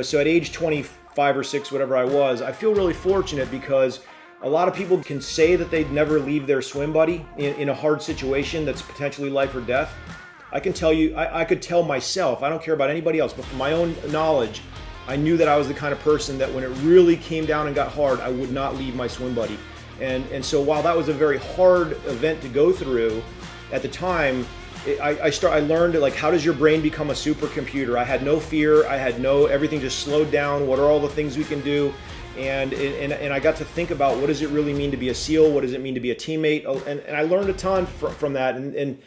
So at age 25 or 6, whatever I was, I feel really fortunate because a lot of people can say that they'd never leave their swim buddy in a hard situation that's potentially life or death. I can tell you, I could tell myself, I don't care about anybody else, but from my own knowledge, I knew that I was the kind of person that when it really came down and got hard, I would not leave my swim buddy. And so while that was a very hard event to go through at the time, I learned like, how does your brain become a supercomputer? I had no fear. Everything just slowed down. What are all the things we can do? And I got to think about, what does it really mean to be a SEAL? What does it mean to be a teammate? And I learned a ton from that. And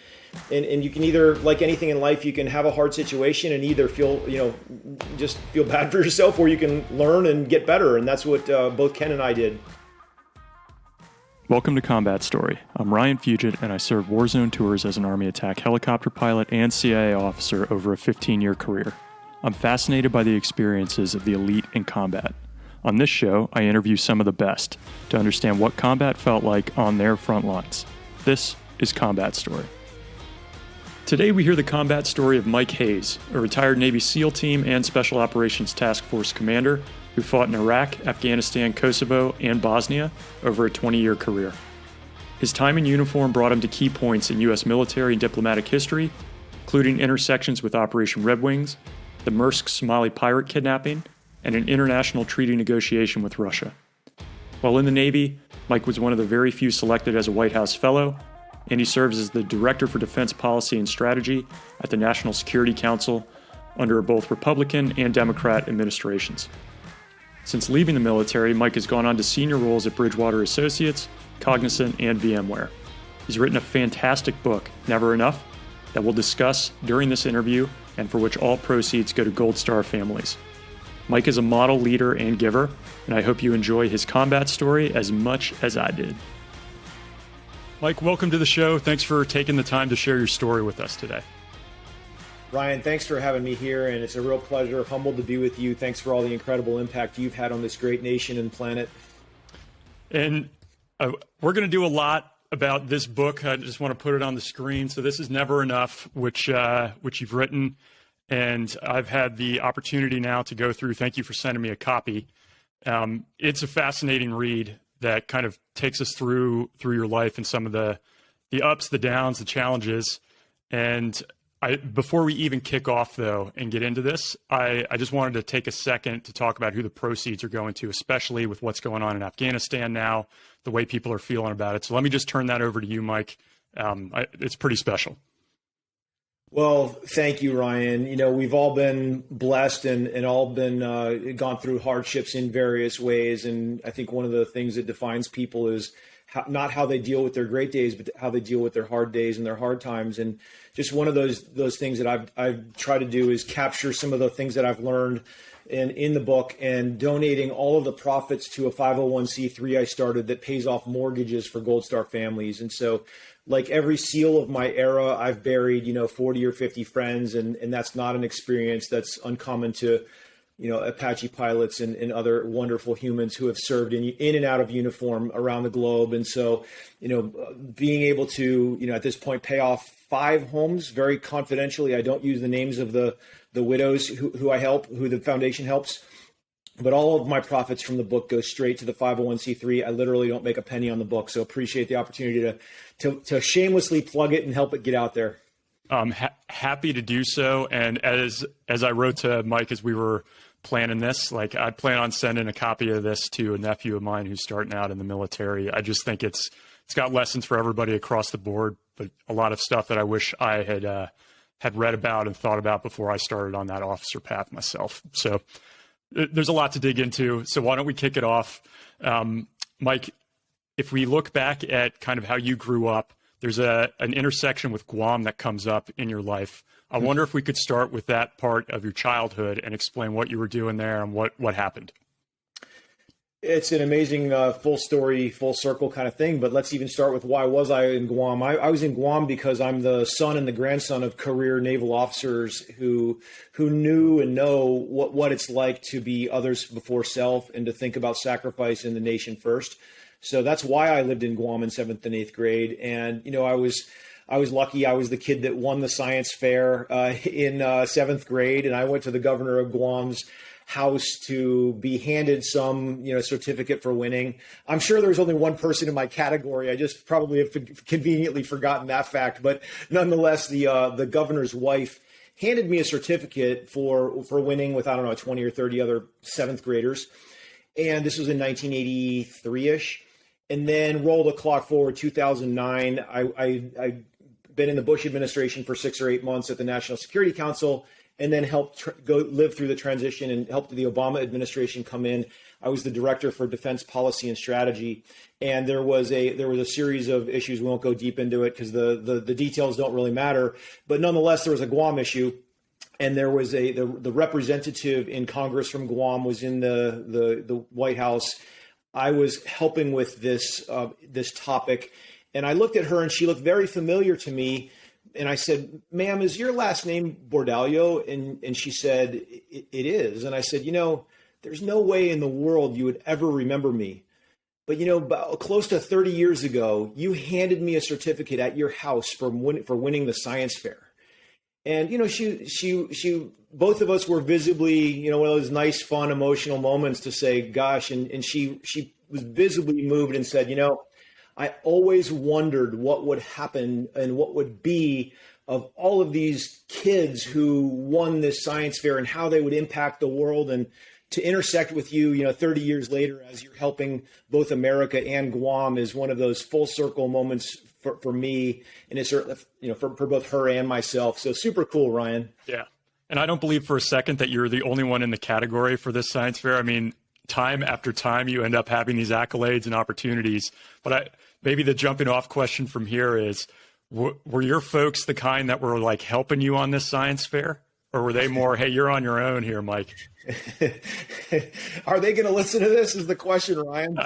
you can either, like anything in life, you can have a hard situation and either just feel bad for yourself, or you can learn and get better. And that's what both Ken and I did. Welcome to Combat Story. I'm Ryan Fugit, and I served Warzone tours as an Army attack helicopter pilot and CIA officer over a 15-year career. I'm fascinated by the experiences of the elite in combat. On this show, I interview some of the best to understand what combat felt like on their front lines. This is Combat Story. Today we hear the combat story of Mike Hayes, a retired Navy SEAL team and Special Operations Task Force commander who fought in Iraq, Afghanistan, Kosovo, and Bosnia over a 20-year career. His time in uniform brought him to key points in U.S. military and diplomatic history, including intersections with Operation Red Wings, the Mersk Somali pirate kidnapping, and an international treaty negotiation with Russia. While in the Navy, Mike was one of the very few selected as a White House Fellow, and he serves as the Director for Defense Policy and Strategy at the National Security Council under both Republican and Democrat administrations. Since leaving the military, Mike has gone on to senior roles at Bridgewater Associates, Cognizant, and VM Ware. He's written a fantastic book, Never Enough, that we'll discuss during this interview and for which all proceeds go to Gold Star families. Mike is a model leader and giver, and I hope you enjoy his combat story as much as I did. Mike, welcome to the show. Thanks for taking the time to share your story with us today. Ryan, thanks for having me here, and it's a real pleasure. Humbled to be with you. Thanks for all the incredible impact you've had on this great nation and planet. And we're going to do a lot about this book. I just want to put it on the screen. So this is Never Enough, which you've written, and I've had the opportunity now to go through. Thank you for sending me a copy. It's a fascinating read that kind of takes us through your life and some of the ups, the downs, the challenges. And before we even kick off, though, and get into this, I just wanted to take a second to talk about who the proceeds are going to, especially with what's going on in Afghanistan now, the way people are feeling about it. So let me just turn that over to you, Mike. It's pretty special. Well, thank you, Ryan. We've all been blessed and all been gone through hardships in various ways. And I think one of the things that defines people is not how they deal with their great days, but how they deal with their hard days and their hard times. And just one of those things that I've tried to do is capture some of the things that I've learned in the book, and donating all of the profits to a 501c3 I started that pays off mortgages for Gold Star families. And so, like every SEAL of my era, I've buried 40 or 50 friends, and that's not an experience that's uncommon to Apache pilots and other wonderful humans who have served in and out of uniform around the globe. And so, being able to, at this point, pay off 5 homes very confidentially. I don't use the names of the widows who I help, who the foundation helps, but all of my profits from the book go straight to the 501c3. I literally don't make a penny on the book. So appreciate the opportunity to shamelessly plug it and help it get out there. I'm happy to do so. And as I wrote to Mike as we were planning this, like, I plan on sending a copy of this to a nephew of mine who's starting out in the military. I just think it's got lessons for everybody across the board, but a lot of stuff that I wish I had read about and thought about before I started on that officer path myself. So there's a lot to dig into. So why don't we kick it off? Mike, if we look back at kind of how you grew up, there's an intersection with Guam that comes up in your life. I wonder if we could start with that part of your childhood and explain what you were doing there and what happened. It's an amazing full story, full circle kind of thing. But let's even start with, why was I in Guam? I was in Guam because I'm the son and the grandson of career naval officers who knew and know what it's like to be others before self and to think about sacrifice in the nation first. So that's why I lived in Guam in 7th and 8th grade. And, I was lucky. I was the kid that won the science fair in 7th grade, and I went to the governor of Guam's house to be handed some, certificate for winning. I'm sure there's only one person in my category. I just probably have conveniently forgotten that fact. But nonetheless, the governor's wife handed me a certificate for winning with, 20 or 30 other seventh graders. And this was in 1983-ish. And then roll the clock forward, 2009. I've been in the Bush administration for 6 or 8 months at the National Security Council, and then helped go live through the transition and helped the Obama administration come in. I was the director for defense policy and strategy, and there was a series of issues. We won't go deep into it because the details don't really matter. But nonetheless, there was a Guam issue, and there was the representative in Congress from Guam was in the White House. I was helping with this topic, and I looked at her, and she looked very familiar to me. And I said, "Ma'am, is your last name Bordalio?" And she said, it is. And I said, there's no way in the world you would ever remember me. But, about close to 30 years ago, you handed me a certificate at your house for winning the science fair. And, she both of us were visibly, one of those nice, fun, emotional moments to say, gosh, and she was visibly moved and said, I always wondered what would happen and what would be of all of these kids who won this science fair and how they would impact the world. And to intersect with you, 30 years later, as you're helping both America and Guam is one of those full circle moments for me. And it's certainly, for both her and myself. So super cool, Ryan. Yeah. And I don't believe for a second that you're the only one in the category for this science fair. I mean, time after time, you end up having these accolades and opportunities. But maybe the jumping off question from here is, were your folks the kind that were like helping you on this science fair? Or were they more, hey, you're on your own here, Mike? Are they going to listen to this is the question, Ryan.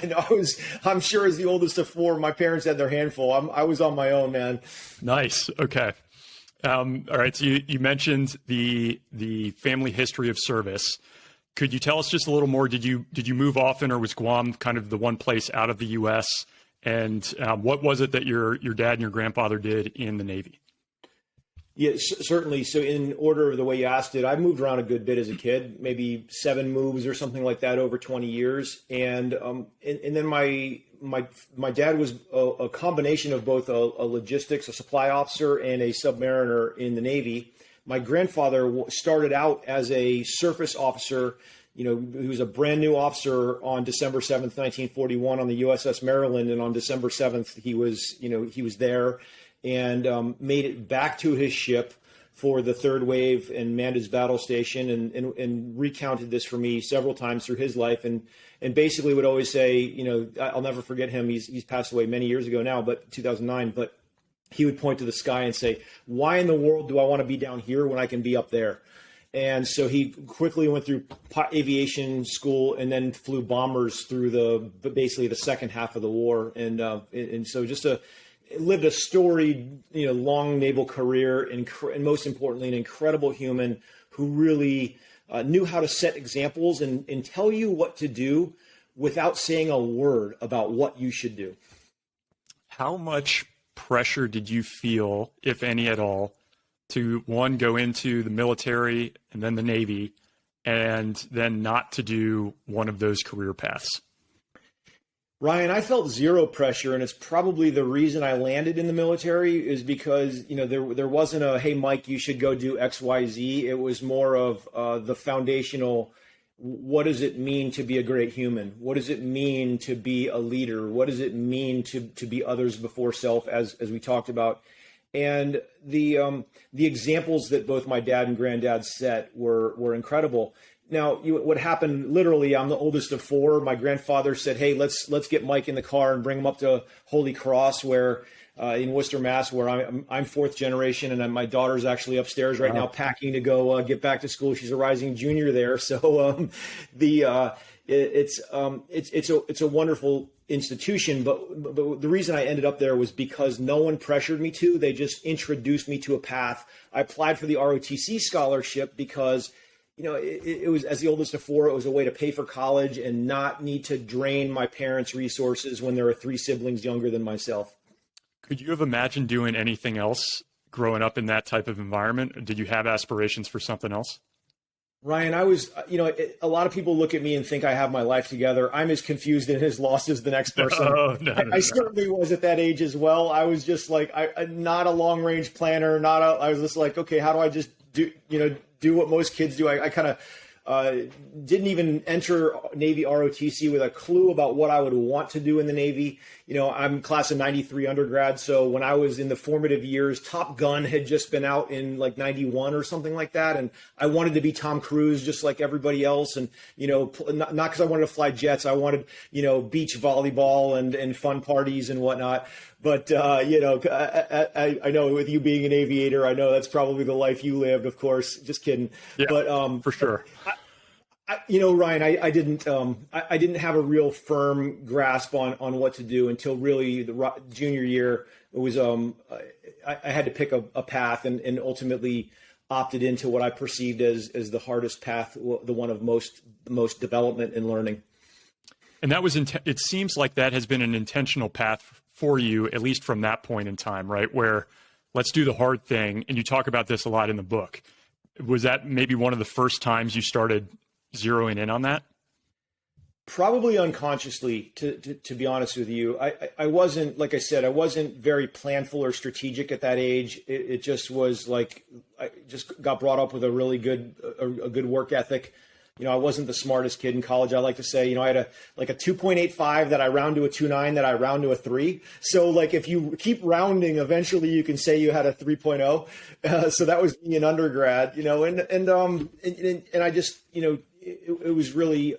And I'm sure as the oldest of four, my parents had their handful. I was on my own, man. Nice. Okay. All right. So you mentioned the family history of service. Could you tell us just a little more? Did you move often, or was Guam kind of the one place out of the U.S.? And what was it that your dad and your grandfather did in the Navy? Yes, certainly. So in order of the way you asked it, I moved around a good bit as a kid, maybe 7 moves or something like that over 20 years. And then my dad was a combination of both a logistics, a supply officer, and a submariner in the Navy. My grandfather started out as a surface officer. He was a brand new officer on December 7th, 1941 on the USS Maryland. And on December 7th, he was there and made it back to his ship for the third wave and manned his battle station and recounted this for me several times through his life. And basically would always say, I'll never forget him. He's passed away many years ago now, but 2009, but he would point to the sky and say, why in the world do I want to be down here when I can be up there? And so he quickly went through aviation school and then flew bombers through basically the second half of the war. And so lived a storied, long naval career and most importantly, an incredible human who really knew how to set examples and tell you what to do without saying a word about what you should do. How much pressure did you feel, if any at all, to one, go into the military and then the Navy, and then not to do one of those career paths? Ryan, I felt zero pressure, and it's probably the reason I landed in the military is because, there wasn't a, hey, Mike, you should go do X, Y, Z. It was more of the foundational, what does it mean to be a great human? What does it mean to be a leader? What does it mean to be others before self, as we talked about? And the examples that both my dad and granddad set were incredible. Now, what happened, literally, I'm the oldest of 4. My grandfather said, hey, let's get Mike in the car and bring him up to Holy Cross, where in Worcester, Mass, where I'm 4th generation, and my daughter's actually upstairs right now packing to go get back to school. She's a rising junior there. So it's a wonderful institution, but the reason I ended up there was because no one pressured me to. They just introduced me to a path. I applied for the ROTC scholarship because it was, as the oldest of 4, it was a way to pay for college and not need to drain my parents' resources when there are 3 siblings younger than myself. Could you have imagined doing anything else growing up in that type of environment? Did you have aspirations for something else? Ryan, I was, a lot of people look at me and think I have my life together. I'm as confused and as lost as the next person. I certainly was at that age as well. I was just like, not a long range planner, I was just like, okay, how do I just do what most kids do? I kind of didn't even enter Navy ROTC with a clue about what I would want to do in the Navy. I'm class of 93 undergrad. So when I was in the formative years, Top Gun had just been out in like 91 or something like that. And I wanted to be Tom Cruise, just like everybody else. And, not because I wanted to fly jets. I wanted, beach volleyball and fun parties and whatnot. But, I know with you being an aviator, I know that's probably the life you lived, of course. Just kidding. Yeah, but for sure. Ryan, I didn't have a real firm grasp on what to do until really the junior year. It was I had to pick a path and ultimately opted into what I perceived as the hardest path, the one of most development and learning. And that was it seems like that has been an intentional path for you, at least from that point in time, right? Where let's do the hard thing. And you talk about this a lot in the book. Was that maybe one of the first times you started zeroing in on that? Probably unconsciously, to be honest with you. I wasn't, like I said, I wasn't very planful or strategic at that age. It just was like, I just got brought up with a really good work ethic. I wasn't the smartest kid in college. I like to say, I had a 2.85 that I round to a 2.9 that I round to a 3. So like if you keep rounding, eventually you can say you had a 3.0. So that was me in undergrad, and I just, it was really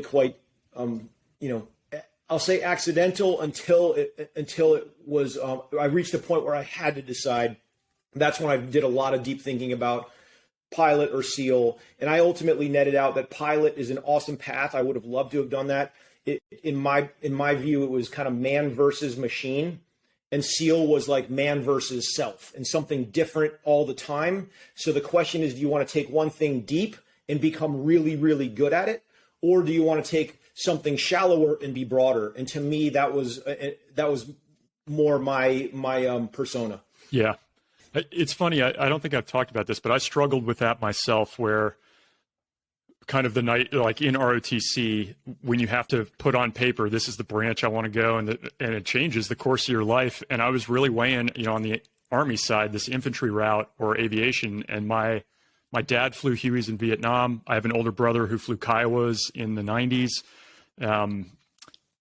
quite, I'll say accidental until it was, I reached a point where I had to decide. That's when I did a lot of deep thinking about pilot or SEAL. And I ultimately netted out that pilot is an awesome path. I would have loved to have done that. In my view, it was kind of man versus machine, and SEAL was like man versus self and something different all the time. So the question is, do you want to take one thing deep and become really, really good at it? Or do you want to take something shallower and be broader? And to me, that was more my persona. Yeah. It's funny. I don't think I've talked about this, but I struggled with that myself, where kind of the night, like in ROTC, when you have to put on paper, this is the branch I want to go, and it changes the course of your life. And I was really weighing, on the Army side, this infantry route or aviation. And my dad flew Hueys in Vietnam. I have an older brother who flew Kiowas in the 90s.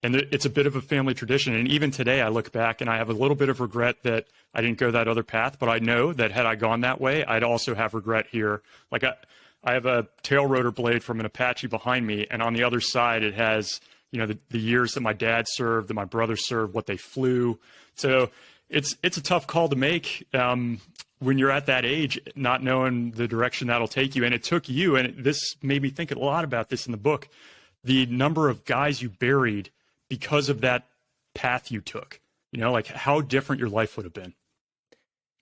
And it's a bit of a family tradition. And even today, I look back and I have a little bit of regret that I didn't go that other path. But I know that had I gone that way, I'd also have regret here. Like I have a tail rotor blade from an Apache behind me. And on the other side, it has, the years that my dad served, that my brother served, what they flew. So it's a tough call to make when you're at that age, not knowing the direction that'll take you. And it took you, and this made me think a lot about this in the book, the number of guys you buried because of that path you took, like how different your life would have been.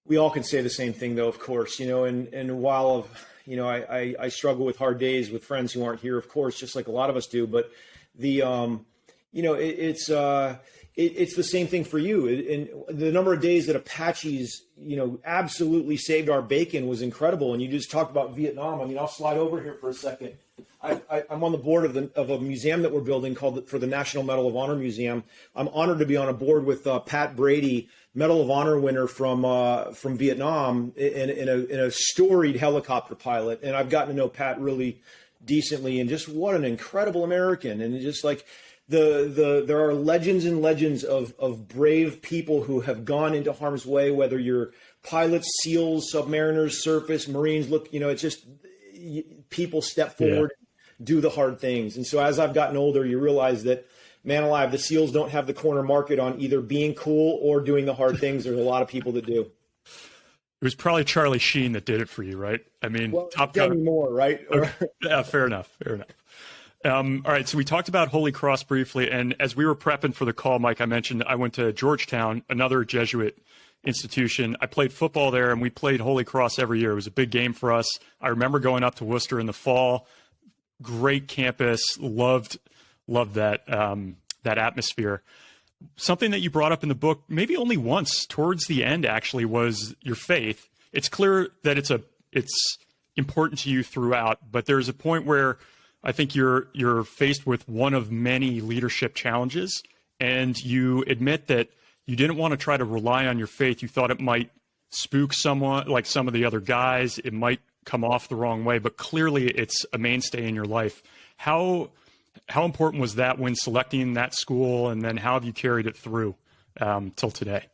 We all can say the same thing, though, of course, and while, I struggle with hard days with friends who aren't here, of course, just like a lot of us do. But the, it's the same thing for you. And the number of days that Apaches, absolutely saved our bacon was incredible. And you just talked about Vietnam. I mean, I'll slide over here for a second. I'm on the board of a museum that we're building for the National Medal of Honor Museum. I'm honored to be on a board with Pat Brady, Medal of Honor winner from Vietnam, in a storied helicopter pilot. And I've gotten to know Pat really decently, and just what an incredible American. And just like there are legends and legends of brave people who have gone into harm's way, whether you're pilots, SEALs, submariners, surface, Marines. Look, it's just people step forward. Yeah. Do the hard things. And so as I've gotten older, you realize that, man alive, the SEALs don't have the corner market on either being cool or doing the hard things. There's a lot of people that do. It was probably Charlie Sheen that did it for you, right? I mean, well, Top Gun more, right? Okay. Yeah, fair enough. All right, so we talked about Holy Cross briefly, and as we were prepping for the call, Mike, I mentioned I went to Georgetown, another Jesuit institution. I played football there, and we played Holy Cross every year. It was a big game for us. I remember going up to Worcester in the fall. Great campus, loved that atmosphere. Something that you brought up in the book, maybe only once towards the end, actually, was your faith. It's clear that it's important to you throughout, but there's a point where I think you're faced with one of many leadership challenges, and you admit that you didn't want to try to rely on your faith. You thought it might spook someone, like some of the other guys. It might come off the wrong way, but clearly it's a mainstay in your life. How important was that when selecting that school, and then how have you carried it through till today?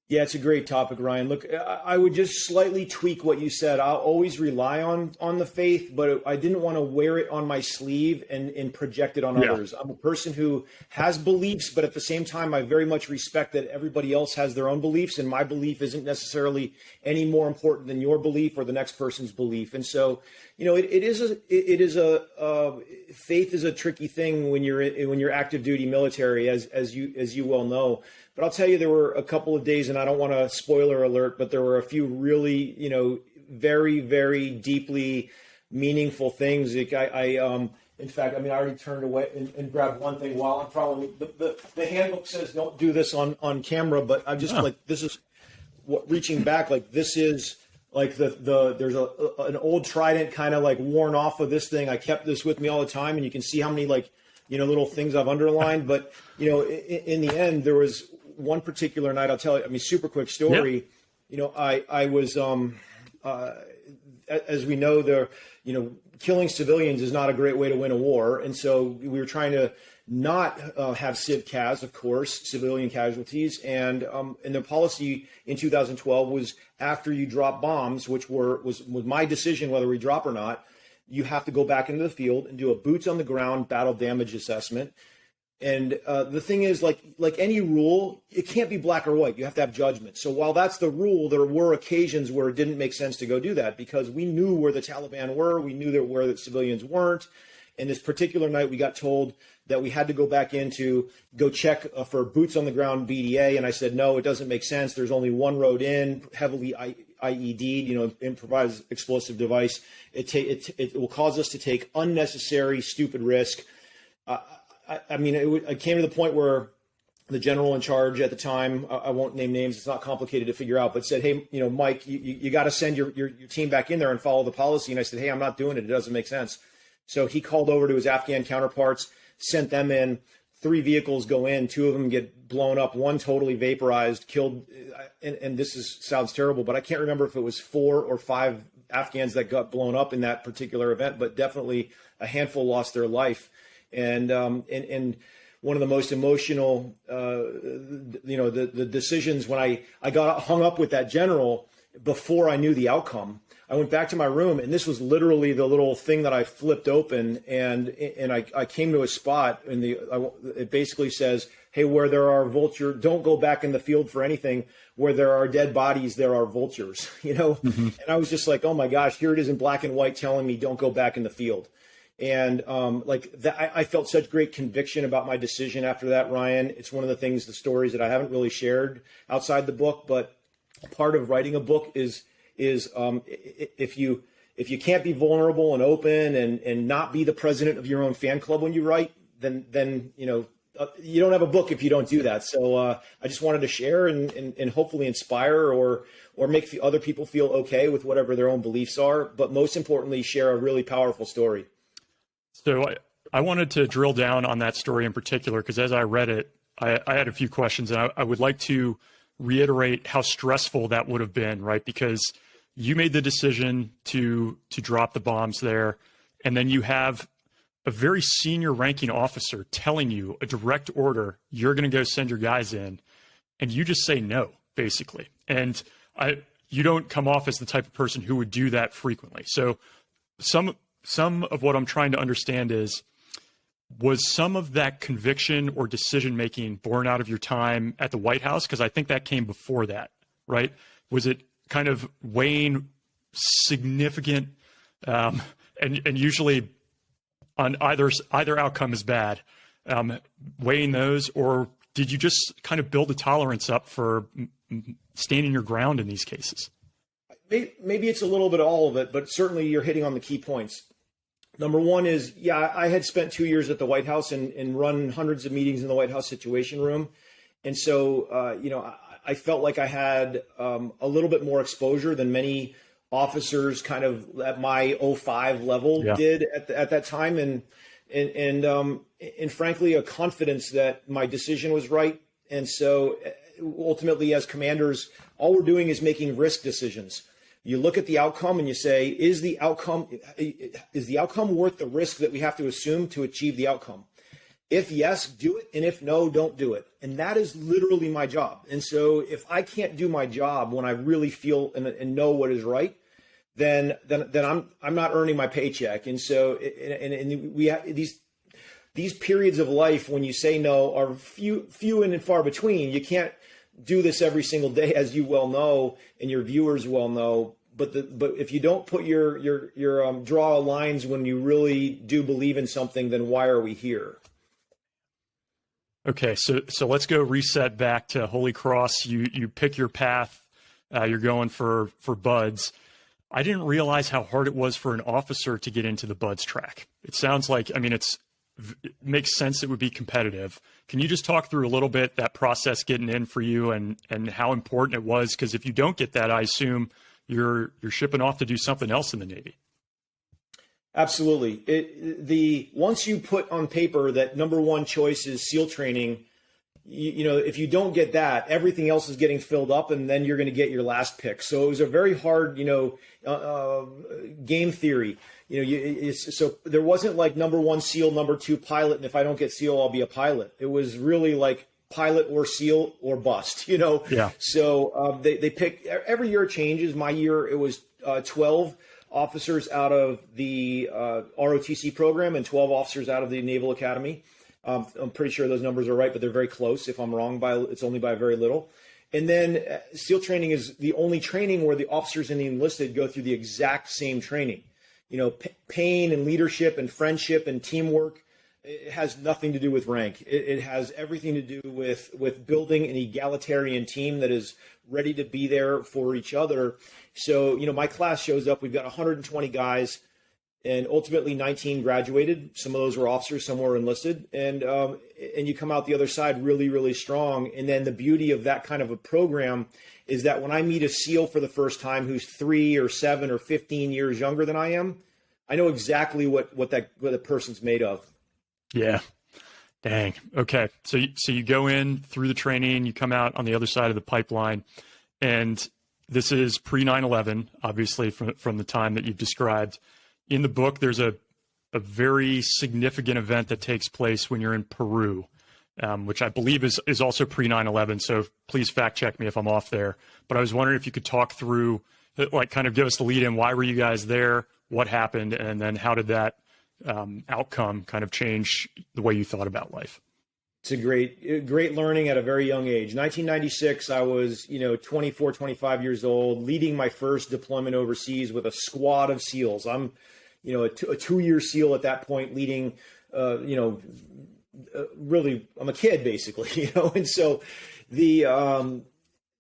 Yeah, it's a great topic, Ryan. Look, I would just slightly tweak what you said. I'll always rely on the faith, but I didn't want to wear it on my sleeve and project it on others. I'm a person who has beliefs, but at the same time, I very much respect that everybody else has their own beliefs, and my belief isn't necessarily any more important than your belief or the next person's belief. And so, faith is a tricky thing when you're active duty military, as you well know. But I'll tell you, there were a couple of days, and I don't want to spoiler alert, but there were a few really, very, very deeply meaningful things. In fact, I already turned away and grabbed one thing while I'm probably, the handbook says don't do this on camera, but I'm just this is what, reaching back, like this is like there's an old trident kind of like worn off of this thing. I kept this with me all the time, and you can see how many little things I've underlined. But, in the end, there was one particular night, I'll tell you, super quick story. Yeah. I was, as we know, killing civilians is not a great way to win a war. And so we were trying to not have civ cas, of course, civilian casualties. And the policy in 2012 was after you drop bombs, which was my decision whether we drop or not, you have to go back into the field and do a boots on the ground battle damage assessment. And the thing is, like any rule, it can't be black or white. You have to have judgment. So while that's the rule, there were occasions where it didn't make sense to go do that because we knew where the Taliban were. We knew where the civilians weren't. And this particular night, we got told that we had to go back in to go check for boots on the ground BDA. And I said, no, it doesn't make sense. There's only one road in, heavily IED'd, improvised explosive device. It will cause us to take unnecessary, stupid risk. It came to the point where the general in charge at the time, I won't name names, it's not complicated to figure out, but said, hey, Mike, you got to send your team back in there and follow the policy. And I said, hey, I'm not doing it. It doesn't make sense. So he called over to his Afghan counterparts, sent them in. 3 vehicles go in, 2 of them get blown up, 1 totally vaporized, killed. And sounds terrible, but I can't remember if it was 4 or 5 Afghans that got blown up in that particular event, but definitely a handful lost their life. And one of the most emotional, the decisions when I got hung up with that general before I knew the outcome, I went back to my room, and this was literally the little thing that I flipped open, and I came to a spot, and it basically says, hey, where there are vultures, don't go back in the field for anything. Where there are dead bodies, there are vultures, Mm-hmm. And I was just like, oh my gosh, here it is in black and white telling me don't go back in the field. And I felt such great conviction about my decision after that, Ryan. It's one of the stories that I haven't really shared outside the book, but part of writing a book is if you can't be vulnerable and open and not be the president of your own fan club when you write, then you don't have a book if you don't do that. So I just wanted to share and hopefully inspire or make other people feel okay with whatever their own beliefs are, but most importantly, share a really powerful story. So I wanted to drill down on that story in particular, because as I read it, I had a few questions, and I would like to reiterate how stressful that would have been, right? Because you made the decision to drop the bombs there, and then you have a very senior ranking officer telling you a direct order, you're going to go send your guys in, and you just say no, basically. And you don't come off as the type of person who would do that frequently. So some of what I'm trying to understand was some of that conviction or decision-making born out of your time at the White House? Because I think that came before that, right? Was it kind of weighing significant, and usually on either outcome is bad, weighing those, or did you just kind of build a tolerance up for standing your ground in these cases? Maybe it's a little bit of all of it, but certainly you're hitting on the key points. Number one is, I had spent 2 years at the White House and run hundreds of meetings in the White House Situation Room. And so, I felt like I had a little bit more exposure than many officers kind of at my '05 level did at that time. And frankly, a confidence that my decision was right. And so ultimately, as commanders, all we're doing is making risk decisions. You look at the outcome and you say, is the outcome worth the risk that we have to assume to achieve the outcome? If yes, do it. And if no, don't do it. And that is literally my job. And so if I can't do my job when I really feel and know what is right, then I'm not earning my paycheck. And so, and we have these periods of life when you say no are few and far between. You can't do this every single day, as you well know, and your viewers well know. But if you don't put your draw lines when you really do believe in something, then why are we here? Okay, so let's go reset back to Holy Cross. You pick your path. You're going for buds. I didn't realize how hard it was for an officer to get into the buds track. It sounds like, I mean, it makes sense it would be competitive. Can you just talk through a little bit that process getting in for you and how important it was? Because if you don't get that, I assume you're shipping off to do something else in the Navy. Absolutely. Once you put on paper that number one choice is SEAL training, you know, if you don't get that, everything else is getting filled up, and then you're going to get your last pick. So it was a very hard, game theory. So there wasn't like number one SEAL, number two pilot, and if I don't get SEAL, I'll be a pilot. It was really like pilot or SEAL or bust. Yeah. So they pick every year it changes. My year it was 12 officers out of the ROTC program and 12 officers out of the Naval Academy. I'm pretty sure those numbers are right, but they're very close. If I'm wrong, it's only by very little. And then SEAL training is the only training where the officers and the enlisted go through the exact same training. Pain and leadership and friendship and teamwork. It has nothing to do with rank. It has everything to do with building an egalitarian team that is ready to be there for each other. So, my class shows up. We've got 120 guys. And ultimately 19 graduated. Some of those were officers, some were enlisted. And you come out the other side really, really strong. And then the beauty of that kind of a program is that when I meet a SEAL for the first time who's 3 or 7 or 15 years younger than I am, I know exactly what the person's made of. Yeah. Dang. Okay. So you go in through the training, you come out on the other side of the pipeline, and this is pre 9/11, obviously from the time that you've described. In the book, there's a very significant event that takes place when you're in Peru, which I believe is also pre 9/11. So please fact check me if I'm off there. But I was wondering if you could talk through, like, kind of give us the lead in. Why were you guys there? What happened? And then how did that outcome kind of change the way you thought about life? It's a great learning at a very young age. 1996, I was, 24, 25 years old, leading my first deployment overseas with a squad of SEALs. I'm, a 2-year SEAL at that point, leading, really, I'm a kid basically, and so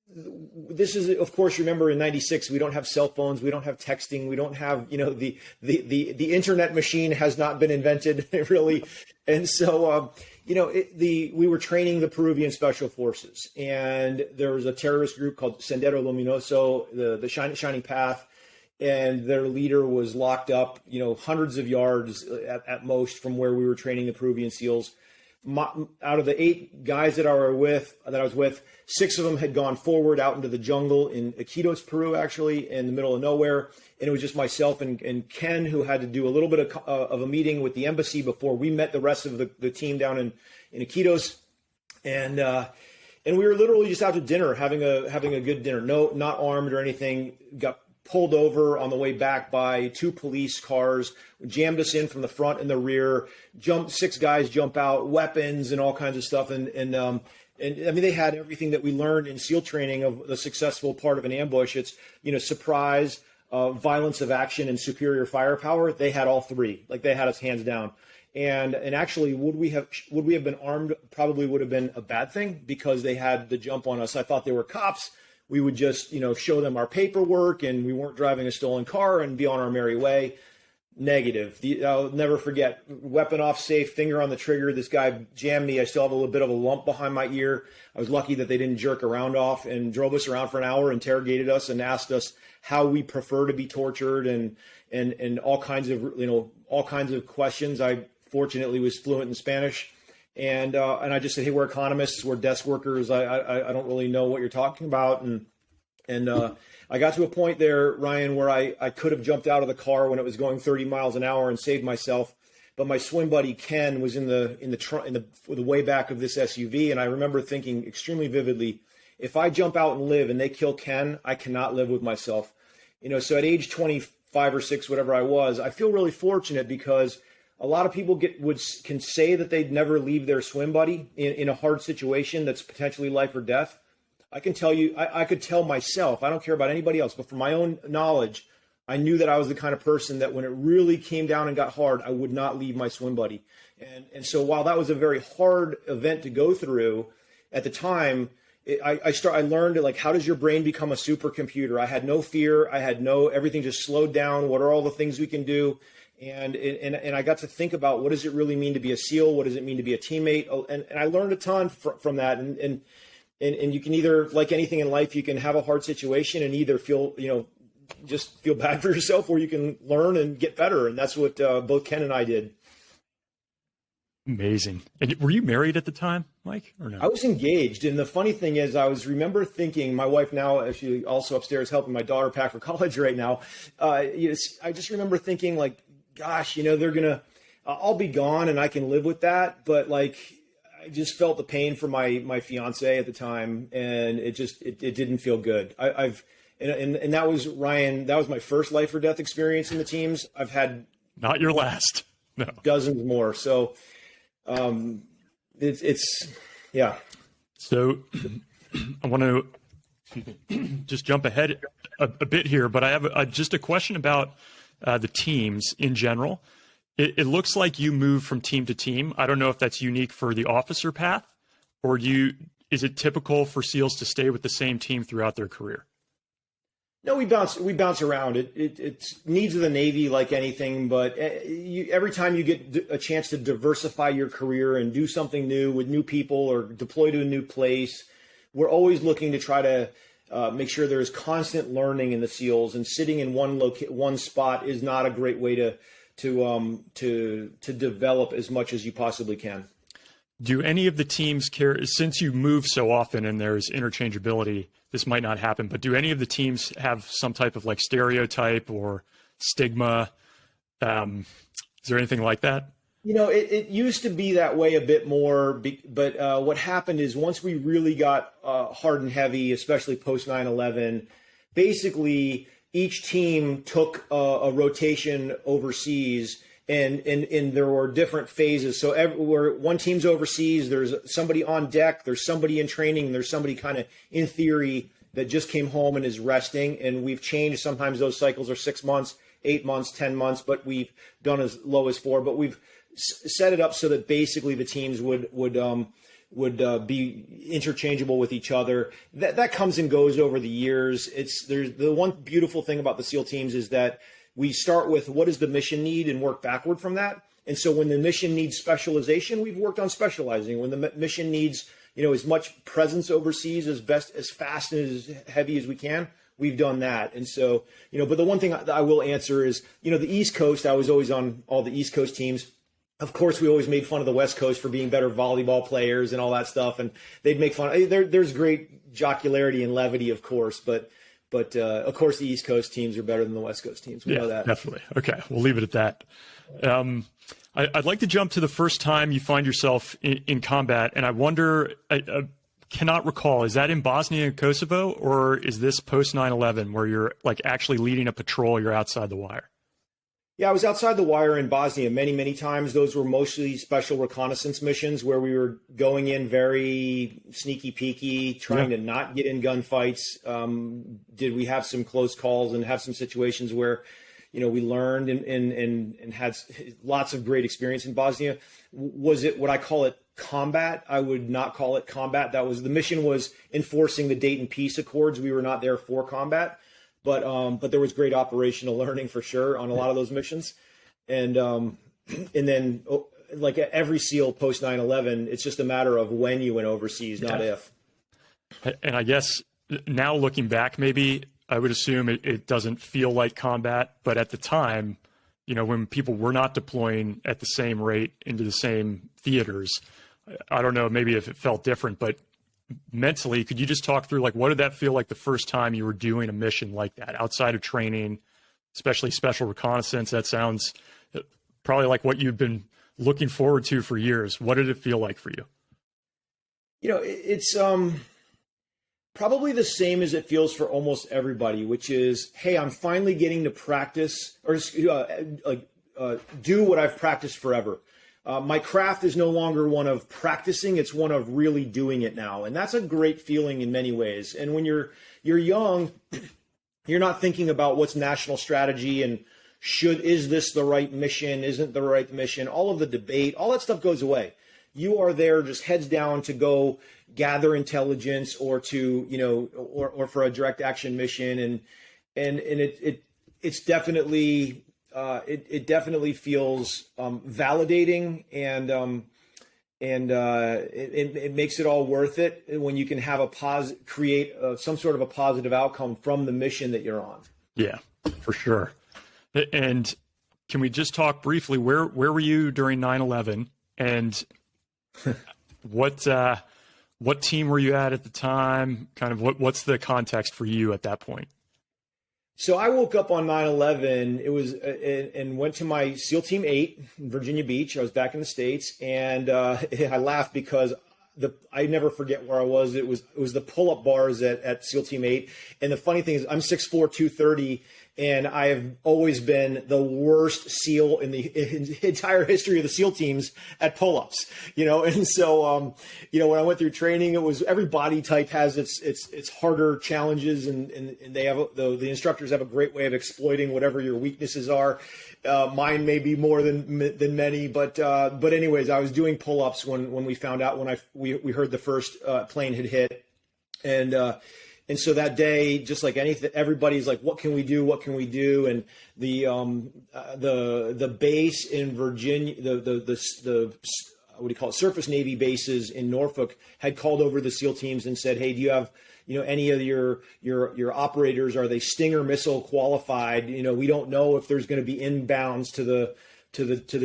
this is, of course, remember in 96, we don't have cell phones. We don't have texting. We don't have, the internet machine has not been invented really. And so, we were training the Peruvian Special Forces, and there was a terrorist group called Sendero Luminoso, the Shining Path, and their leader was locked up, hundreds of yards at most from where we were training the Peruvian SEALs. Out of the 8 guys that I was with, 6 of them had gone forward out into the jungle in Iquitos, Peru, actually, in the middle of nowhere. And it was just myself and Ken, who had to do a little bit of a meeting with the embassy before we met the rest of the team down in Iquitos. And we were literally just out to dinner, having a good dinner. No, not armed or anything. Got pulled over on the way back by 2 police cars, jammed us in from the front and the rear, 6 guys jump out, weapons and all kinds of stuff. And I mean, they had everything that we learned in SEAL training of the successful part of an ambush. It's, surprise, violence of action, and superior firepower. They had all 3, like they had us hands down. And actually, would we have been armed? Probably would have been a bad thing, because they had the jump on us. I thought they were cops. We would just, show them our paperwork, and we weren't driving a stolen car and be on our merry way. Negative. I'll never forget. Weapon off safe, finger on the trigger. This guy jammed me. I still have a little bit of a lump behind my ear. I was lucky that they didn't jerk around off and drove us around for an hour, interrogated us, and asked us how we prefer to be tortured and all kinds of questions. I fortunately was fluent in Spanish, and I just said, hey, we're economists, we're desk workers. I don't really know what you're talking about, and I got to a point there, Ryan, where I could have jumped out of the car when it was going 30 miles an hour and saved myself. But my swim buddy, Ken, was in the way back of this SUV. And I remember thinking extremely vividly, if I jump out and live and they kill Ken, I cannot live with myself. So at age 25 or 6, whatever I was, I feel really fortunate because a lot of people can say that they'd never leave their swim buddy in a hard situation that's potentially life or death. I can tell you, I could tell myself, I don't care about anybody else, but from my own knowledge, I knew that I was the kind of person that when it really came down and got hard, I would not leave my swim buddy. And so while that was a very hard event to go through at the time, I learned like, how does your brain become a supercomputer? I had no fear. Everything just slowed down. What are all the things we can do? And I got to think about what does it really mean to be a SEAL? What does it mean to be a teammate? And I learned a ton from that. And you can either, like anything in life, you can have a hard situation and either just feel bad for yourself, or you can learn and get better. And that's what both Ken and I did. Amazing. And were you married at the time, Mike, or no? I was engaged. And the funny thing is, remember thinking, my wife now, she's also upstairs helping my daughter pack for college right now. I just remember thinking like, gosh, I'll be gone and I can live with that. But like, I just felt the pain for my fiance at the time, and it didn't feel good. And that was, Ryan, that was my first life or death experience in the teams. I've had not your last, no, dozens more. So it's yeah. So I want to just jump ahead a bit here, but I have just a question about the teams in general. It looks like you move from team to team. I don't know if that's unique for the officer path, or is it typical for SEALs to stay with the same team throughout their career? No, we bounce around. It's needs of the Navy like anything, but every time you get a chance to diversify your career and do something new with new people or deploy to a new place, we're always looking to try to make sure there's constant learning in the SEALs, and sitting in one spot is not a great way to develop as much as you possibly can. Do any of the teams care, since you move so often and there's interchangeability, this might not happen, but do any of the teams have some type of like stereotype or stigma? Is there anything like that? It used to be that way a bit more, but what happened is once we really got hard and heavy, especially post 9/11, basically each team took a rotation overseas, and there were different phases. So where one team's overseas, there's somebody on deck, there's somebody in training, and there's somebody kind of in theory that just came home and is resting. And we've changed. Sometimes those cycles are 6 months, 8 months, 10 months, but we've done as low as 4. But we've set it up so that basically the teams would be interchangeable with each other. That comes and goes over the years. There's the one beautiful thing about the SEAL teams is that we start with what does the mission need and work backward from that. And so when the mission needs specialization, we've worked on specializing. When the mission needs, as much presence overseas as fast and as heavy as we can, we've done that. And so, but the one thing that I will answer is, the East Coast, I was always on all the East Coast teams. Of course, we always made fun of the West Coast for being better volleyball players and all that stuff. And they'd make fun. There's great jocularity and levity, of course, but of course, the East Coast teams are better than the West Coast teams. We know that. Definitely. Okay, we'll leave it at that. I'd like to jump to the first time you find yourself in combat, and I wonder, I cannot recall, is that in Bosnia and Kosovo, or is this post 9/11 where you're like actually leading a patrol, you're outside the wire? Yeah, I was outside the wire in Bosnia many, many times. Those were mostly special reconnaissance missions where we were going in very sneaky peeky, trying to not get in gunfights. Did we have some close calls and have some situations where, we learned and had lots of great experience in Bosnia? Was it what I call it combat? I would not call it combat. The mission was enforcing the Dayton Peace Accords. We were not there for combat. But there was great operational learning for sure on a lot of those missions. and then like every SEAL post 9/11, it's just a matter of when you went overseas, not if. And I guess now looking back, maybe I would assume it doesn't feel like combat, but at the time, when people were not deploying at the same rate into the same theaters, I don't know, maybe if it felt different, but mentally, could you just talk through, like, what did that feel like the first time you were doing a mission like that outside of training, especially special reconnaissance? That sounds probably like what you've been looking forward to for years. What did it feel like for you? It's probably the same as it feels for almost everybody, which is, hey, I'm finally getting to practice or do what I've practiced forever. My craft is no longer one of practicing, it's one of really doing it now. And that's a great feeling in many ways. And when you're young, you're not thinking about what's national strategy and is this the right mission, isn't the right mission, all of the debate, all that stuff goes away. You are there just heads down to go gather intelligence or to, or for a direct action mission. And it's definitely, it definitely feels validating, and it makes it all worth it when you can have create some sort of a positive outcome from the mission that you're on. Yeah, for sure. And can we just talk briefly, where were you during 9/11, and what team were you at the time? Kind of what's the context for you at that point? So I woke up on 9/11. It was and went to my SEAL Team 8 in Virginia Beach. I was back in the States, and I laughed because I never forget where I was. It was the pull-up bars at SEAL Team 8. And the funny thing is, I'm 6'4", 230, and I have always been the worst SEAL in the entire history of the SEAL teams at pull-ups. And so when I went through training, it was every body type has its harder challenges, and they have the instructors have a great way of exploiting whatever your weaknesses are. Mine may be more than many, but anyways, I was doing pull-ups when we found out, when we heard the first plane had hit, and so that day, just like anything, everybody's like, "What can we do? What can we do?" And the base in Virginia, the what do you call it, surface Navy bases in Norfolk had called over the SEAL teams and said, "Hey, do you have any of your operators, are they Stinger missile qualified? We don't know if there's going to be inbounds to the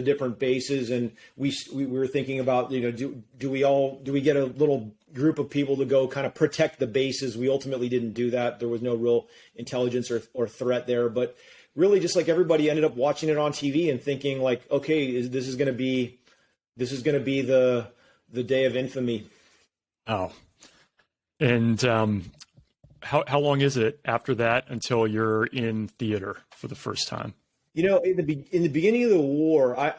different bases." And we were thinking about, do we get a little group of people to go kind of protect the bases? We ultimately didn't do that. There was no real intelligence or threat there, but really just like everybody ended up watching it on TV and thinking like, okay, this is going to be the day of infamy. Oh. And how long is it after that until you're in theater for the first time? In the beginning of the war, I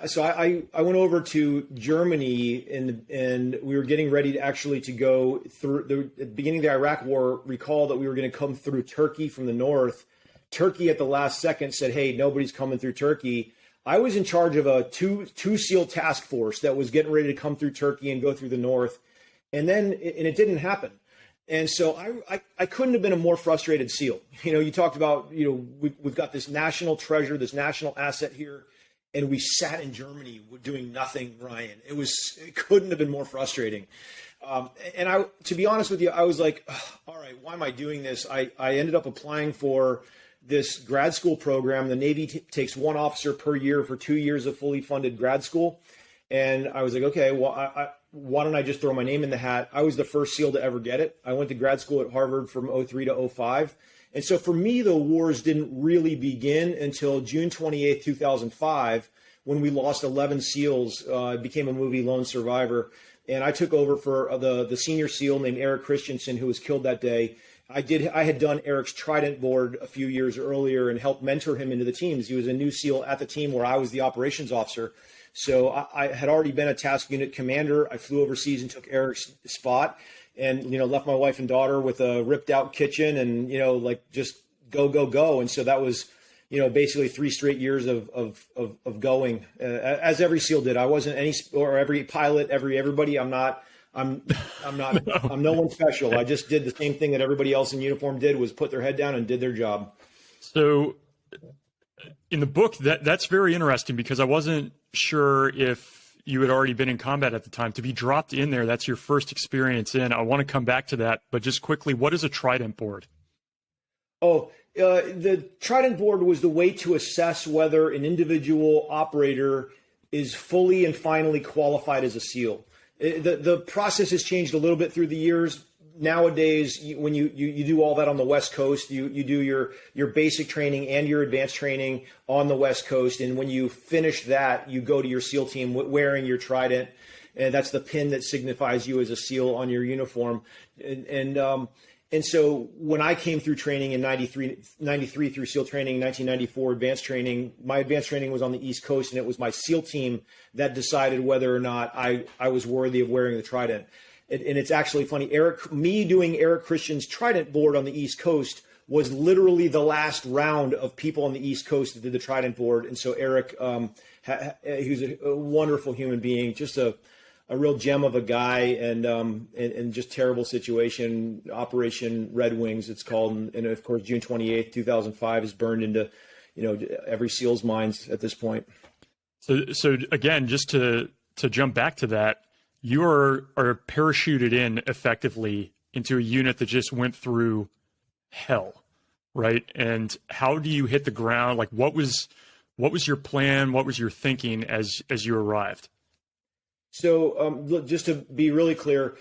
went over to Germany, and we were getting ready to go through at the beginning of the Iraq War. Recall that we were going to come through Turkey from the north. Turkey at the last second said, "Hey, nobody's coming through Turkey." I was in charge of a two SEAL task force that was getting ready to come through Turkey and go through the north, and it didn't happen. And so I couldn't have been a more frustrated SEAL. You talked about, we've got this national treasure, this national asset here, and we sat in Germany doing nothing, Ryan. It couldn't have been more frustrating. And to be honest with you, I was like, all right, why am I doing this? I ended up applying for this grad school program. The Navy takes one officer per year for 2 years of fully funded grad school. And I was like, okay, well, why don't I just throw my name in the hat? I was the first SEAL to ever get it. I went to grad school at Harvard from 2003 to 2005. And so for me, the wars didn't really begin until June 28th, 2005, when we lost 11 SEALs. It became a movie, Lone Survivor. And I took over for the senior SEAL named Eric Christensen, who was killed that day. I had done Eric's Trident board a few years earlier and helped mentor him into the teams. He was a new SEAL at the team where I was the operations officer. So I had already been a task unit commander. I flew overseas and took Eric's spot, and left my wife and daughter with a ripped out kitchen, and just go. And so that was basically 3 straight years of going, as every SEAL did. I wasn't every pilot, everybody. I'm no one special. I just did the same thing that everybody else in uniform did, was put their head down and did their job. So in the book, that's very interesting because I wasn't sure if you had already been in combat at the time. To be dropped in there, that's your first experience in. I want to come back to that, but just quickly, what is a Trident board? The Trident board was the way to assess whether an individual operator is fully and finally qualified as a SEAL. The process has changed a little bit through the years. Nowadays, when you do all that on the West Coast, you do your basic training and your advanced training on the West Coast. And when you finish that, you go to your SEAL team wearing your Trident. And that's the pin that signifies you as a SEAL on your uniform. And so when I came through training in 93 through SEAL training, 1994 advanced training, my advanced training was on the East Coast, and it was my SEAL team that decided whether or not I was worthy of wearing the Trident. And it's actually funny, me doing Eric Christian's Trident board on the East Coast was literally the last round of people on the East Coast that did the Trident board. And so Eric, he was a wonderful human being, just a real gem of a guy, and just terrible situation. Operation Red Wings, it's called, and of course June 28th, 2005 is burned into every SEAL's minds at this point. So again, just to jump back to that, you are parachuted in effectively into a unit that just went through hell, right? And how do you hit the ground? Like, what was your plan? What was your thinking as you arrived? So just to be really clear,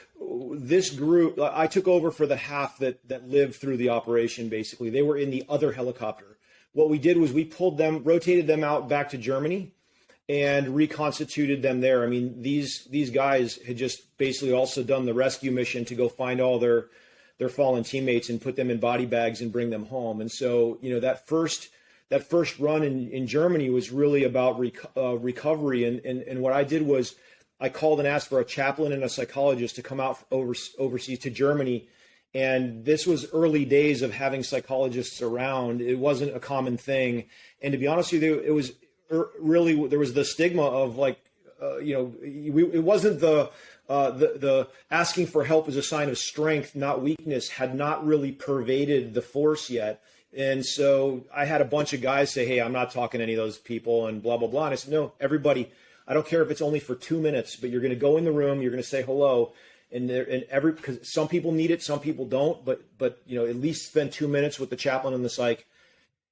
this group, I took over for the half that lived through the operation. Basically, they were in the other helicopter. What we did was we pulled them, rotated them out back to Germany, and reconstituted them there. I mean, these guys had just basically also done the rescue mission to go find all their fallen teammates and put them in body bags and bring them home. And so, that first run in Germany was really about recovery. And what I did was I called and asked for a chaplain and a psychologist to come out overseas to Germany. And this was early days of having psychologists around. It wasn't a common thing. And to be honest with you, it was really, there was the stigma of it wasn't the asking for help as a sign of strength, not weakness, had not really pervaded the force yet. And so I had a bunch of guys say, hey, I'm not talking to any of those people and blah, blah, blah. And I said, no, everybody, I don't care if it's only for 2 minutes, but you're going to go in the room, you're going to say hello. Because some people need it, some people don't, but at least spend 2 minutes with the chaplain and the psych.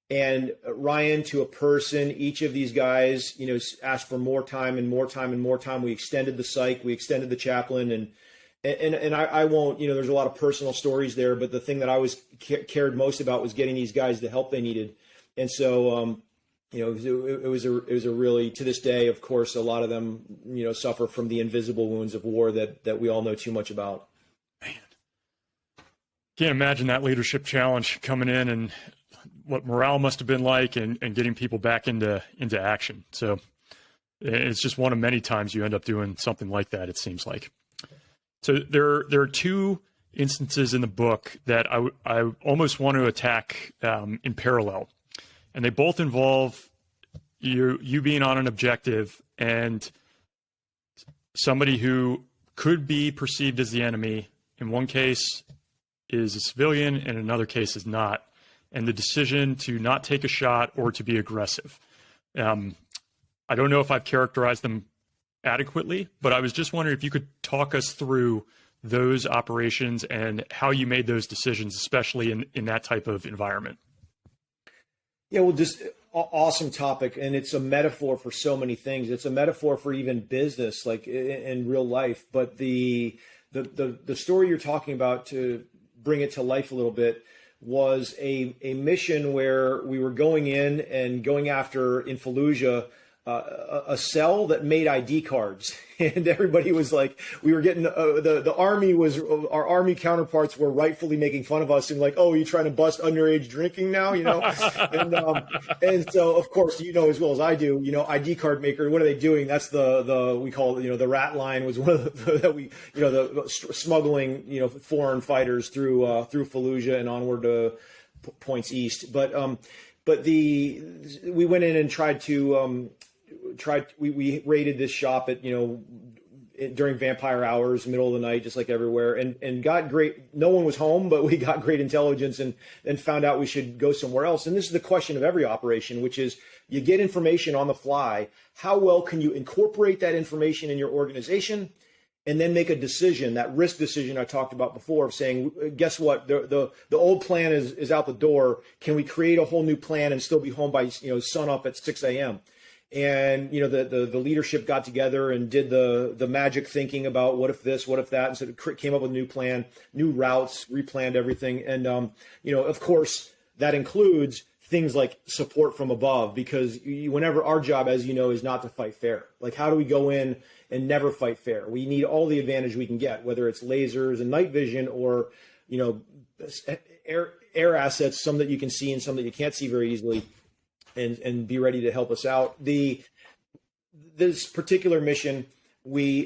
And Ryan, to a person, each of these guys, asked for more time and more time and more time. We extended the psych, we extended the chaplain, and I won't, there's a lot of personal stories there, but the thing that I was cared most about was getting these guys the help they needed. And so, it was a really, to this day, of course, a lot of them, suffer from the invisible wounds of war that we all know too much about. Man, can't imagine that leadership challenge coming in and what morale must have been like and getting people back into action. So it's just one of many times you end up doing something like that, it seems like. So there are two instances in the book that I almost want to attack in parallel. And they both involve you being on an objective and somebody who could be perceived as the enemy. In one case is a civilian, and in another case is not. And the decision to not take a shot or to be aggressive. I don't know if I've characterized them adequately, but I was just wondering if you could talk us through those operations and how you made those decisions, especially in that type of environment. Yeah, well, just awesome topic. And it's a metaphor for so many things. It's a metaphor for even business, like in real life. But the story you're talking about, to bring it to life a little bit, was a mission where we were going in and going after, in Fallujah, a cell that made ID cards. And everybody was like, we were getting, the army was, our army counterparts were rightfully making fun of us and like, oh, are you trying to bust underage drinking now? And so of course, as well as I do, ID card maker, what are they doing? That's we call it, the rat line was one of the smuggling, foreign fighters through Fallujah and onward to points east. But we went in and tried to, we raided this shop at, during vampire hours, middle of the night, just like everywhere, and got great. No one was home, but we got great intelligence and found out we should go somewhere else. And this is the question of every operation, which is you get information on the fly. How well can you incorporate that information in your organization? And then make a decision, that risk decision I talked about before, of saying, guess what, the old plan is out the door. Can we create a whole new plan and still be home by sun up at 6 a.m.? And the leadership got together and did the magic thinking about what if this, what if that, and so it came up with a new plan, new routes, replanned everything. And of course, that includes things like support from above, because whenever our job, as you know, is not to fight fair. Like, how do we go in and never fight fair? We need all the advantage we can get, whether it's lasers and night vision or, air assets, some that you can see and some that you can't see very easily, and be ready to help us out. This particular mission,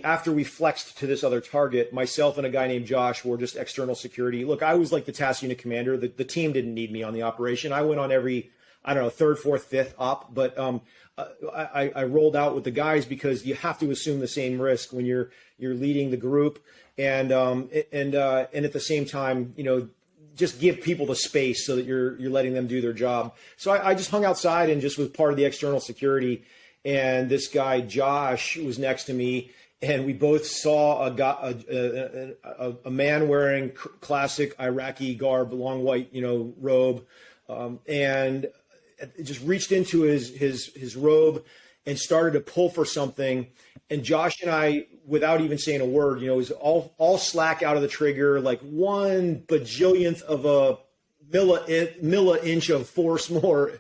after we flexed to this other target, myself and a guy named Josh were just external security. Look, I was like the task unit commander. The team didn't need me on the operation. I went on every, third, fourth, fifth op, but I rolled out with the guys because you have to assume the same risk when you're leading the group, and at the same time, just give people the space so that you're letting them do their job. So I just hung outside and just was part of the external security. And this guy Josh was next to me, and we both saw a man wearing classic Iraqi garb, long white robe, and just reached into his robe and started to pull for something. And Josh and I, without even saying a word, was all slack out of the trigger, like 1/bajillionth of a milli-inch of force more.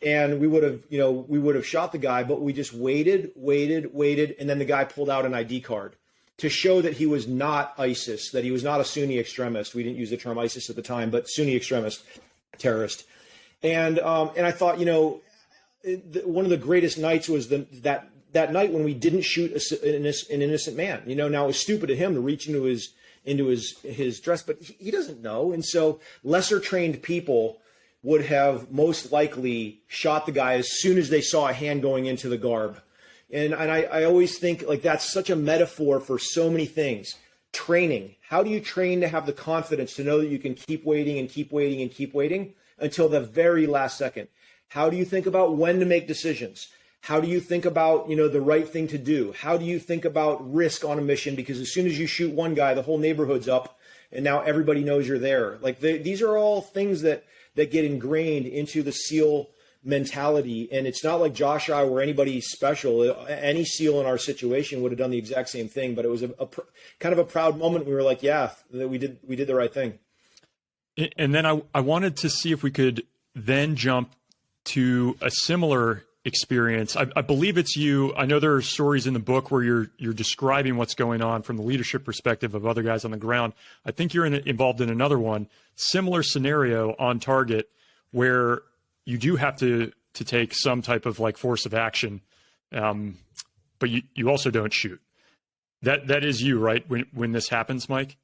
And we would have shot the guy, but we just waited. And then the guy pulled out an ID card to show that he was not ISIS, that he was not a Sunni extremist. We didn't use the term ISIS at the time, but Sunni extremist terrorist. And I thought, one of the greatest nights was that night when we didn't shoot an innocent man. Now it was stupid of him to reach into his dress, but he doesn't know. And so lesser trained people would have most likely shot the guy as soon as they saw a hand going into the garb. And I always think, like, that's such a metaphor for so many things. Training. How do you train to have the confidence to know that you can keep waiting and keep waiting and keep waiting until the very last second? How do you think about when to make decisions? How do you think about, the right thing to do? How do you think about risk on a mission? Because as soon as you shoot one guy, the whole neighborhood's up and now everybody knows you're there. Like, these are all things that get ingrained into the SEAL mentality. And it's not like Josh or I were anybody special. Any SEAL in our situation would have done the exact same thing, but it was a kind of a proud moment. We were like, yeah, that we did the right thing. And then I wanted to see if we could then jump to a similar experience. I believe it's you. I know there are stories in the book where you're describing what's going on from the leadership perspective of other guys on the ground. I think you're involved in another one, similar scenario on target, where you do have to take some type of like force of action, but you also don't shoot. That is you, right? When this happens, Mike?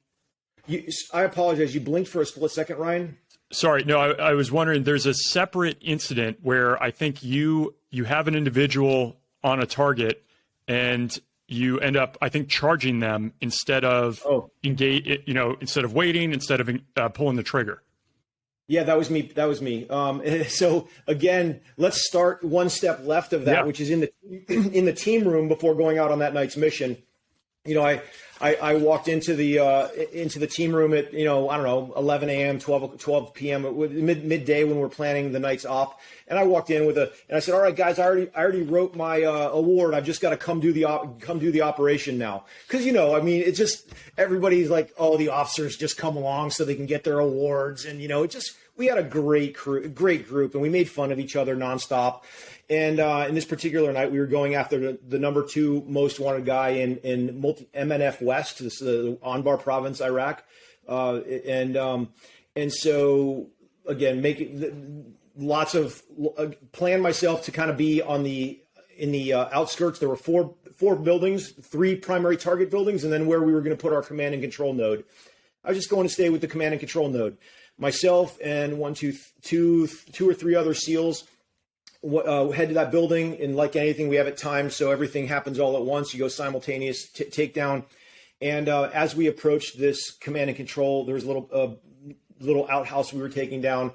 I apologize. You blinked for a split second, Ryan. Sorry, no, I was wondering, there's a separate incident where I think you have an individual on a target and you end up, I think, charging them instead of instead of waiting, instead of pulling the trigger. Yeah, that was me. So again, let's start one step left of that, which is in the team room before going out on that night's mission. I walked into the team room at 11 a.m., 12 p.m. midday when we're planning the night's op, and I walked in and I said, all right, guys, I already wrote my award. I've just got to come do the operation now, because it's just everybody's like, oh, the officers just come along so they can get their awards, and we had a great group, and we made fun of each other nonstop. And in this particular night, we were going after the number 2 most wanted guy in MNF West, this the Anbar province, Iraq, and so again, making lots of plan myself to kind of be in the outskirts. There were four buildings, 3 primary target buildings, and then where we were going to put our command and control node. I was just going to stay with the command and control node. Myself and two or three other SEALs head to that building, and like anything, we have it timed, so everything happens all at once. You go simultaneous takedown. And as we approached this command and control, there was a little outhouse we were taking down.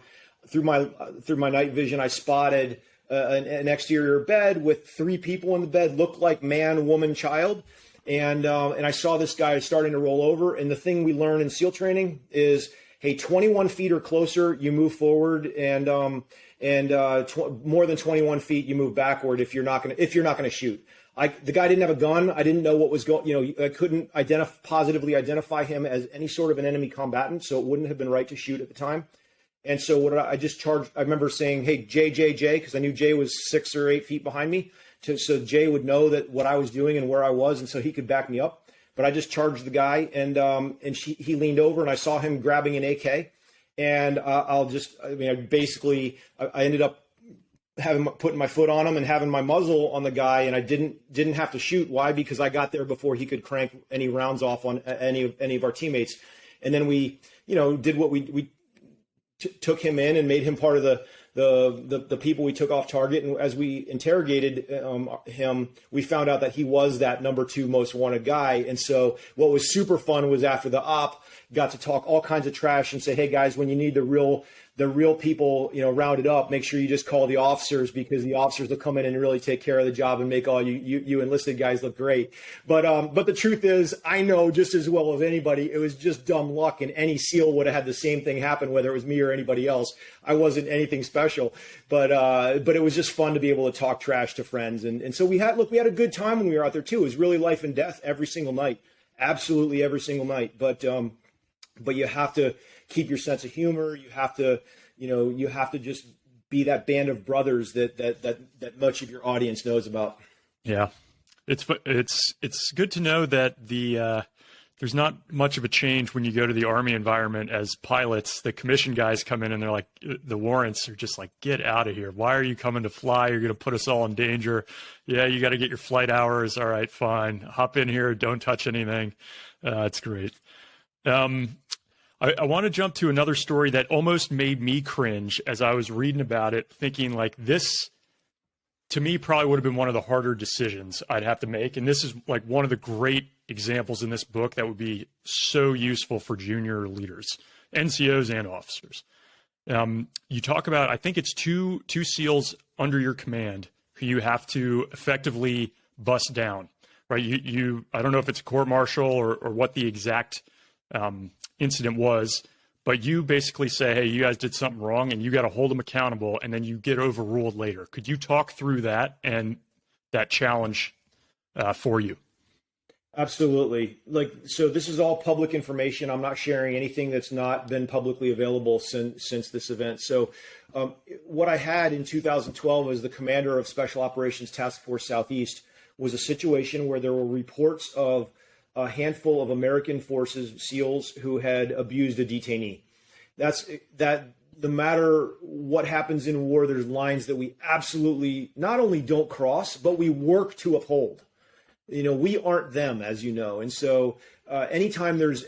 Through my night vision, I spotted an exterior bed with 3 people in the bed, looked like man, woman, child. And I saw this guy starting to roll over. And the thing we learn in SEAL training is, hey, 21 feet or closer, you move forward, and more than 21 feet, you move backward if you're not going to shoot. The guy didn't have a gun. I didn't know what was going. I couldn't positively identify him as any sort of an enemy combatant, so it wouldn't have been right to shoot at the time. And so I just charged. I remember saying, "Hey, Jay," because I knew Jay was 6 or 8 feet behind me, so Jay would know that what I was doing and where I was, and so he could back me up. But I just charged the guy, and he leaned over, and I saw him grabbing an AK, and I ended up putting my foot on him and having my muzzle on the guy, and I didn't have to shoot. Why? Because I got there before he could crank any rounds off on any of our teammates. And then we did what we took him in and made him part of the people we took off target. And as we interrogated him, we found out that he was that number 2 most wanted guy. And so what was super fun was after the op, got to talk all kinds of trash and say, hey guys, when you need the real people, rounded up, make sure you just call the officers, because the officers will come in and really take care of the job and make all you enlisted guys look great. But the truth is, I know just as well as anybody, it was just dumb luck, and any SEAL would have had the same thing happen, whether it was me or anybody else. I wasn't anything special, but it was just fun to be able to talk trash to friends. And so we had a good time when we were out there too. It was really life and death every single night. Absolutely every single night. But you have to keep your sense of humor. You have to just be that band of brothers that much of your audience knows about. Yeah, it's good to know that there's not much of a change when you go to the Army environment as pilots. The commission guys come in and they're like, the warrants are just like, get out of here. Why are you coming to fly? You're going to put us all in danger. Yeah, you got to get your flight hours. All right, fine. Hop in here. Don't touch anything. It's great. I want to jump to another story that almost made me cringe as I was reading about it, thinking like this, to me, probably would have been one of the harder decisions I'd have to make. And this is like one of the great examples in this book that would be so useful for junior leaders, NCOs and officers. You talk about, I think it's two SEALs under your command who you have to effectively bust down, right? I don't know if it's a court martial or what the exact incident was, but you basically say, hey, you guys did something wrong and you got to hold them accountable, and then you get overruled later. Could you talk through that and that challenge for you? Absolutely. So this is all public information. I'm not sharing anything that's not been publicly available since this event. So what I had in 2012 as the commander of Special Operations Task Force Southeast was a situation where there were reports of a handful of American forces, SEALs, who had abused a detainee. No matter what happens in war, there's lines that we absolutely not only don't cross, but we work to uphold. We aren't them, as you know. And so anytime there's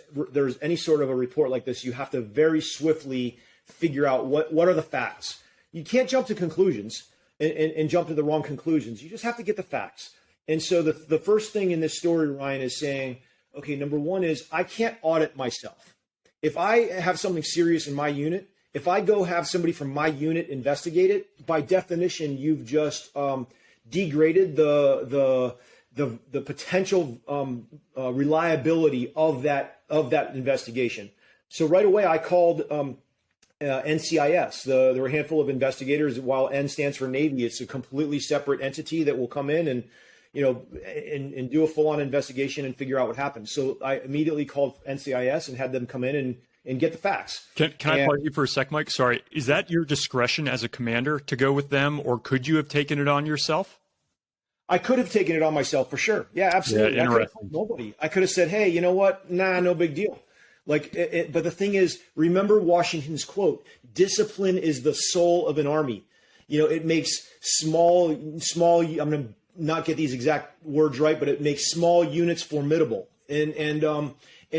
any sort of a report like this, you have to very swiftly figure out what are the facts. You can't jump to conclusions and jump to the wrong conclusions. You just have to get the facts. And so the first thing in this story, Ryan, is saying, okay, number one is I can't audit myself. If I have something serious in my unit, if I go have somebody from my unit investigate it, by definition, you've just degraded the potential reliability of that investigation. So right away, I called NCIS. There were a handful of investigators. While N stands for Navy, it's a completely separate entity that will come in and and do a full-on investigation and figure out what happened. So I immediately called NCIS and had them come in and get the facts. Can I pause you for a sec, Mike? Sorry. Is that your discretion as a commander to go with them, or could you have taken it on yourself? I could have taken it on myself for sure. Yeah, absolutely. Yeah, I could have told nobody. I could have said, hey, you know what? Nah, no big deal. But the thing is, remember Washington's quote, discipline is the soul of an army. It makes small, I'm going to not get these exact words right, but it makes small units formidable. And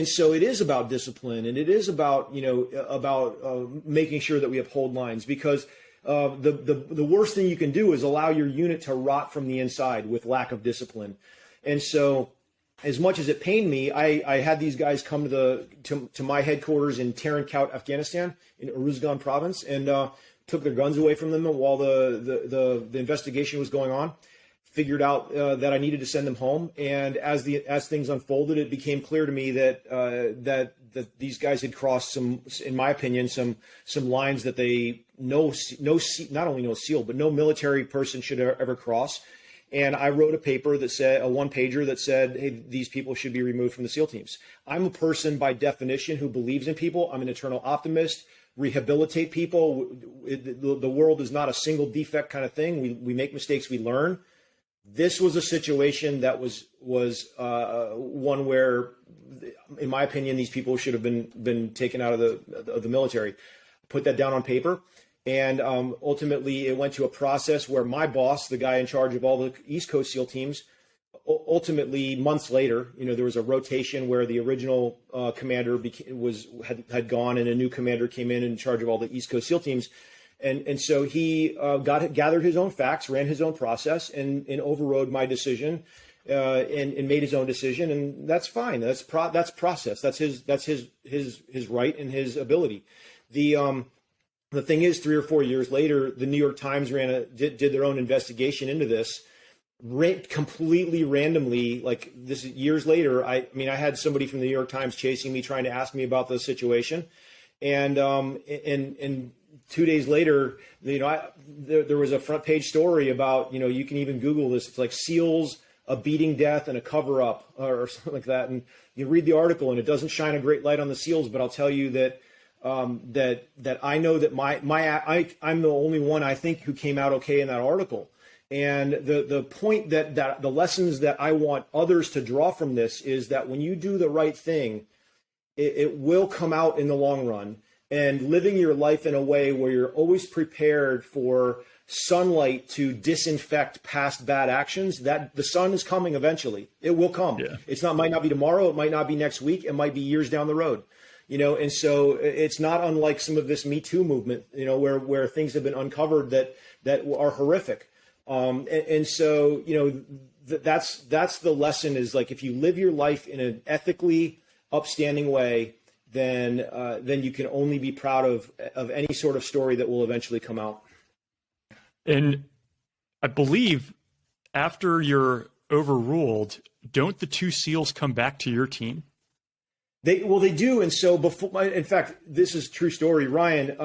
so it is about discipline, and it is about, making sure that we uphold lines, because the worst thing you can do is allow your unit to rot from the inside with lack of discipline. And so, as much as it pained me, I had these guys come to my headquarters in Tarin-Kowt, Afghanistan, in Uruzgan province, and took their guns away from them while the investigation was going on. Figured out that I needed to send them home, and as things unfolded, it became clear to me that these guys had crossed some, in my opinion, some lines that not only no SEAL, but no military person should ever cross. And I wrote a paper that said, a one-pager that said, hey, these people should be removed from the SEAL teams. I'm a person by definition who believes in people. I'm an eternal optimist. Rehabilitate people. The world is not a single defect kind of thing. We make mistakes, we learn. This was a situation that was one where, in my opinion, these people should have been taken out of the military. Put that down on paper, and ultimately it went to a process where my boss, the guy in charge of all the East Coast SEAL teams, ultimately months later, there was a rotation where the original commander had gone, and a new commander came in charge of all the East Coast SEAL teams. And so he gathered his own facts, ran his own process, and overrode my decision, and made his own decision, and that's fine. That's process. That's his right and his ability. The thing is, 3 or 4 years later, the New York Times did their own investigation into this, completely randomly. Like this years later, I had somebody from the New York Times chasing me, trying to ask me about the situation, and 2 days later, there was a front page story about, you can even Google this. It's like SEALs, a beating death and a cover up or something like that. And you read the article and it doesn't shine a great light on the SEALs, but I'll tell you that I know that I'm the only one, I think, who came out okay in that article. And the point that the lessons that I want others to draw from this is that when you do the right thing, it will come out in the long run. And living your life in a way where you're always prepared for sunlight to disinfect past bad actions, that the sun is coming eventually. It will come. Yeah. Might not be tomorrow. It might not be next week. It might be years down the road. And so it's not unlike some of this Me Too movement, where things have been uncovered that are horrific. And so, that's the lesson, is like, if you live your life in an ethically upstanding way, then you can only be proud of any sort of story that will eventually come out. And I believe after you're overruled, don't the 2 SEALs come back to your team? They do. And so in fact, this is a true story, Ryan.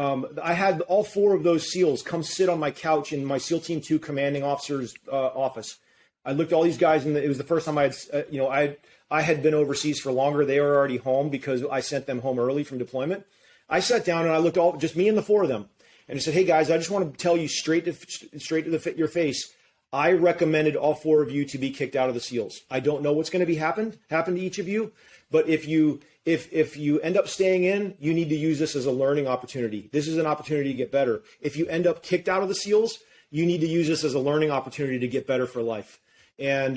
I had all 4 of those SEALs come sit on my couch in my SEAL Team 2 commanding officer's office. I looked at all these guys, and it was the first time I had been overseas for longer. They were already home because I sent them home early from deployment. I sat down and I looked just me and the 4 of them, and I said, "Hey guys, I just want to tell you straight to your face. I recommended all 4 of you to be kicked out of the SEALs. I don't know what's going to happen to each of you, but if you end up staying in, you need to use this as a learning opportunity. This is an opportunity to get better. If you end up kicked out of the SEALs, you need to use this as a learning opportunity to get better for life." And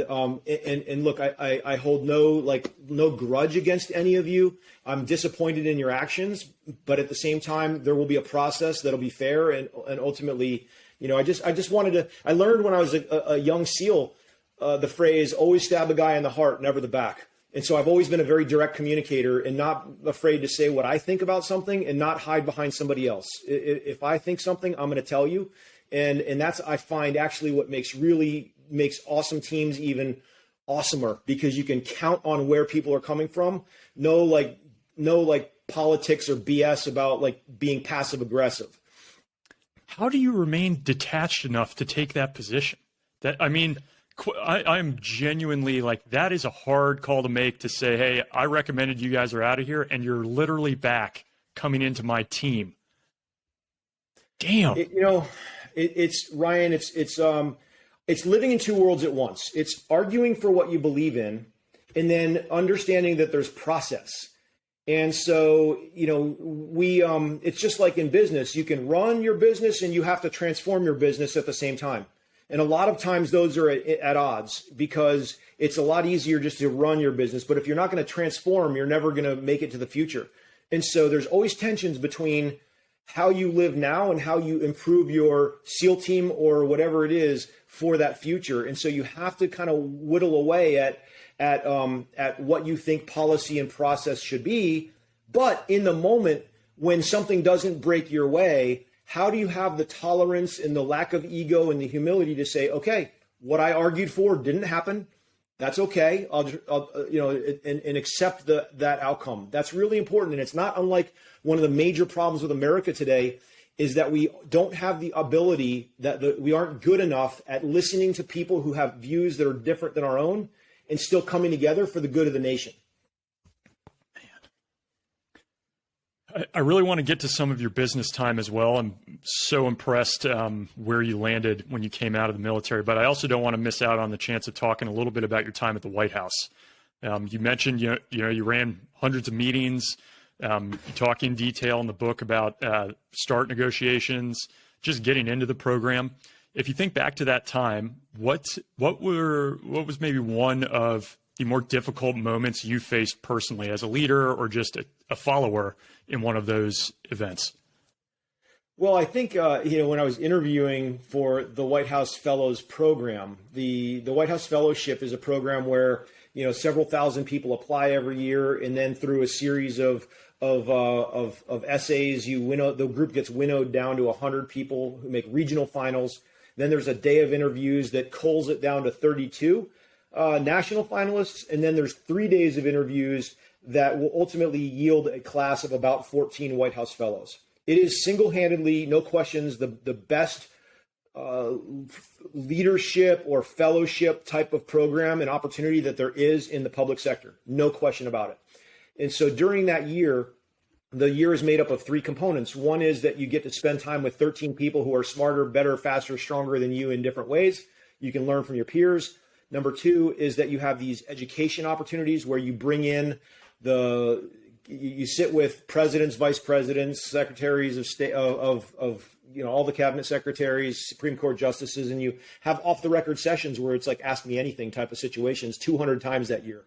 look, I hold no grudge against any of you. I'm disappointed in your actions, but at the same time, there will be a process that'll be fair, and ultimately, I learned when I was a young SEAL, the phrase, always stab a guy in the heart, never the back. And so I've always been a very direct communicator and not afraid to say what I think about something and not hide behind somebody else. If I think something, I'm going to tell you. And that's, I find, actually what makes awesome teams even awesomer, because you can count on where people are coming from. No politics or BS about being passive aggressive. How do you remain detached enough to take that position? I'm genuinely that is a hard call to make, to say, hey, I recommended you guys are out of here, and you're literally back coming into my team. Damn. It's Ryan, it's living in 2 worlds at once. It's arguing for what you believe in, and then understanding that there's process. And so, it's just like in business. You can run your business and you have to transform your business at the same time. And a lot of times those are at odds, because it's a lot easier just to run your business. But if you're not going to transform, you're never going to make it to the future. And so there's always tensions between how you live now and how you improve your SEAL team or whatever it is for that future. And so you have to kind of whittle away at what you think policy and process should be. But in the moment, when something doesn't break your way, how do you have the tolerance and the lack of ego and the humility to say, okay, what I argued for didn't happen. That's okay. I'll and accept that outcome. That's really important. And it's not unlike one of the major problems with America today is that we don't have the ability, we aren't good enough at listening to people who have views that are different than our own and still coming together for the good of the nation. I really want to get to some of your business time as well. I'm so impressed where you landed when you came out of the military, but I also don't want to miss out on the chance of talking a little bit about your time at the White House. You mentioned you ran hundreds of meetings. You talk in detail in the book about START negotiations, just getting into the program. If you think back to that time, what was maybe one of the more difficult moments you faced personally as a leader or just a follower in one of those events? Well, I think, when I was interviewing for the White House Fellows program, the White House Fellowship is a program where, several thousand people apply every year. And then through a series of essays, the group gets winnowed down to 100 people who make regional finals. Then there's a day of interviews that culls it down to 32 national finalists. And then there's 3 days of interviews that will ultimately yield a class of about 14 White House Fellows. It is single-handedly, no questions, the best leadership or fellowship type of program and opportunity that there is in the public sector. No question about it. And so during that year, the year is made up of 3 components. One is that you get to spend time with 13 people who are smarter, better, faster, stronger than you in different ways. You can learn from your peers. Number 2 is that you have these education opportunities where you bring in you sit with presidents, vice presidents, secretaries of state, of all the cabinet secretaries, Supreme Court justices, and you have off the record sessions where it's like ask me anything type of situations 200 times that year.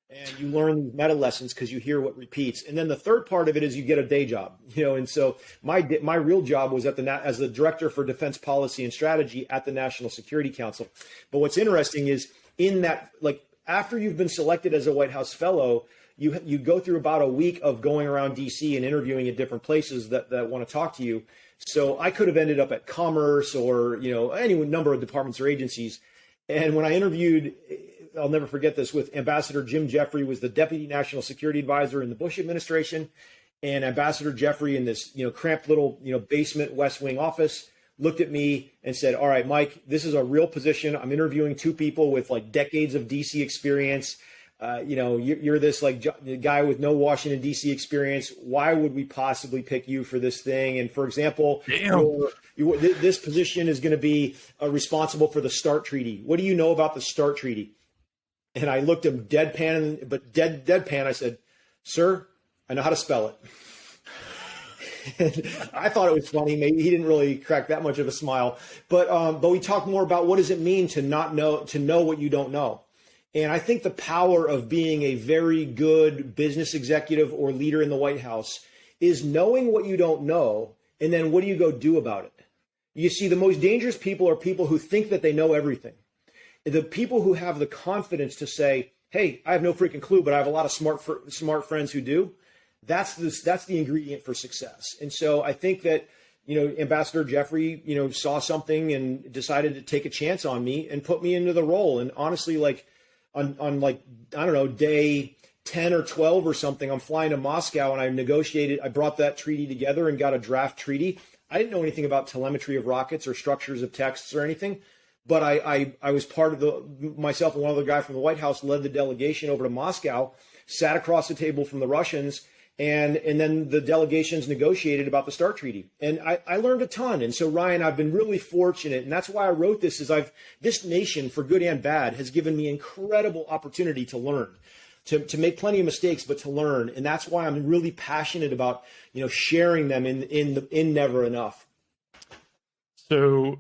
And you learn meta lessons because you hear what repeats. And then the third part of it is you get a day job, and so my real job was as the director for defense policy and strategy at the National Security Council. But what's interesting is in that, like after you've been selected as a White House Fellow, you go through about a week of going around DC and interviewing at different places that want to talk to you. So I could have ended up at Commerce or, any number of departments or agencies. And when I interviewed, I'll never forget this, with Ambassador Jim Jeffrey, was the Deputy National Security Advisor in the Bush administration. And Ambassador Jeffrey in this, cramped little, basement West Wing office looked at me and said, all right, Mike, this is a real position. I'm interviewing 2 people with like decades of DC experience. You're this like guy with no Washington, D.C. experience. Why would we possibly pick you for this thing? And for example, this position is going to be responsible for the START treaty. What do you know about the START treaty? And I looked him deadpan. I said, sir, I know how to spell it. And I thought it was funny. Maybe he didn't really crack that much of a smile, but we talked more about what does it mean to know what you don't know. And I think the power of being a very good business executive or leader in the White House is knowing what you don't know, and then what do you go do about it? You see, the most dangerous people are people who think that they know everything. The people who have the confidence to say, hey, I have no freaking clue, but I have a lot of smart friends who do. That's the ingredient for success. And so I think that, Ambassador Jeffrey, saw something and decided to take a chance on me and put me into the role. And honestly, like, on like, I don't know, day 10 or 12 or something, I'm flying to Moscow and I brought that treaty together and got a draft treaty. I didn't know anything about telemetry of rockets or structures of texts or anything, but I was part of myself and one other guy from the White House led the delegation over to Moscow, sat across the table from the Russians, and then the delegations negotiated about the START treaty. And I learned a ton. And so, Ryan, I've been really fortunate. And that's why I wrote this this nation, for good and bad, has given me incredible opportunity to learn, to make plenty of mistakes, but to learn. And that's why I'm really passionate about, sharing them in Never Enough. So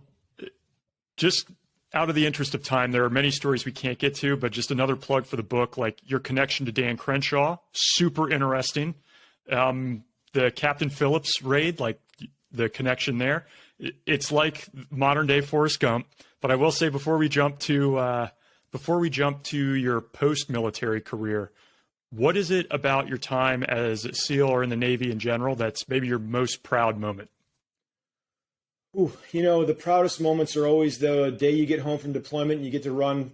just out of the interest of time, there are many stories we can't get to, but just another plug for the book, like your connection to Dan Crenshaw, super interesting. The Captain Phillips raid, like the connection there. It's like modern day Forrest Gump. But I will say before we jump to your post-military career, what is it about your time as a SEAL or in the Navy in general that's maybe your most proud moment? Ooh, the proudest moments are always the day you get home from deployment and you get to run.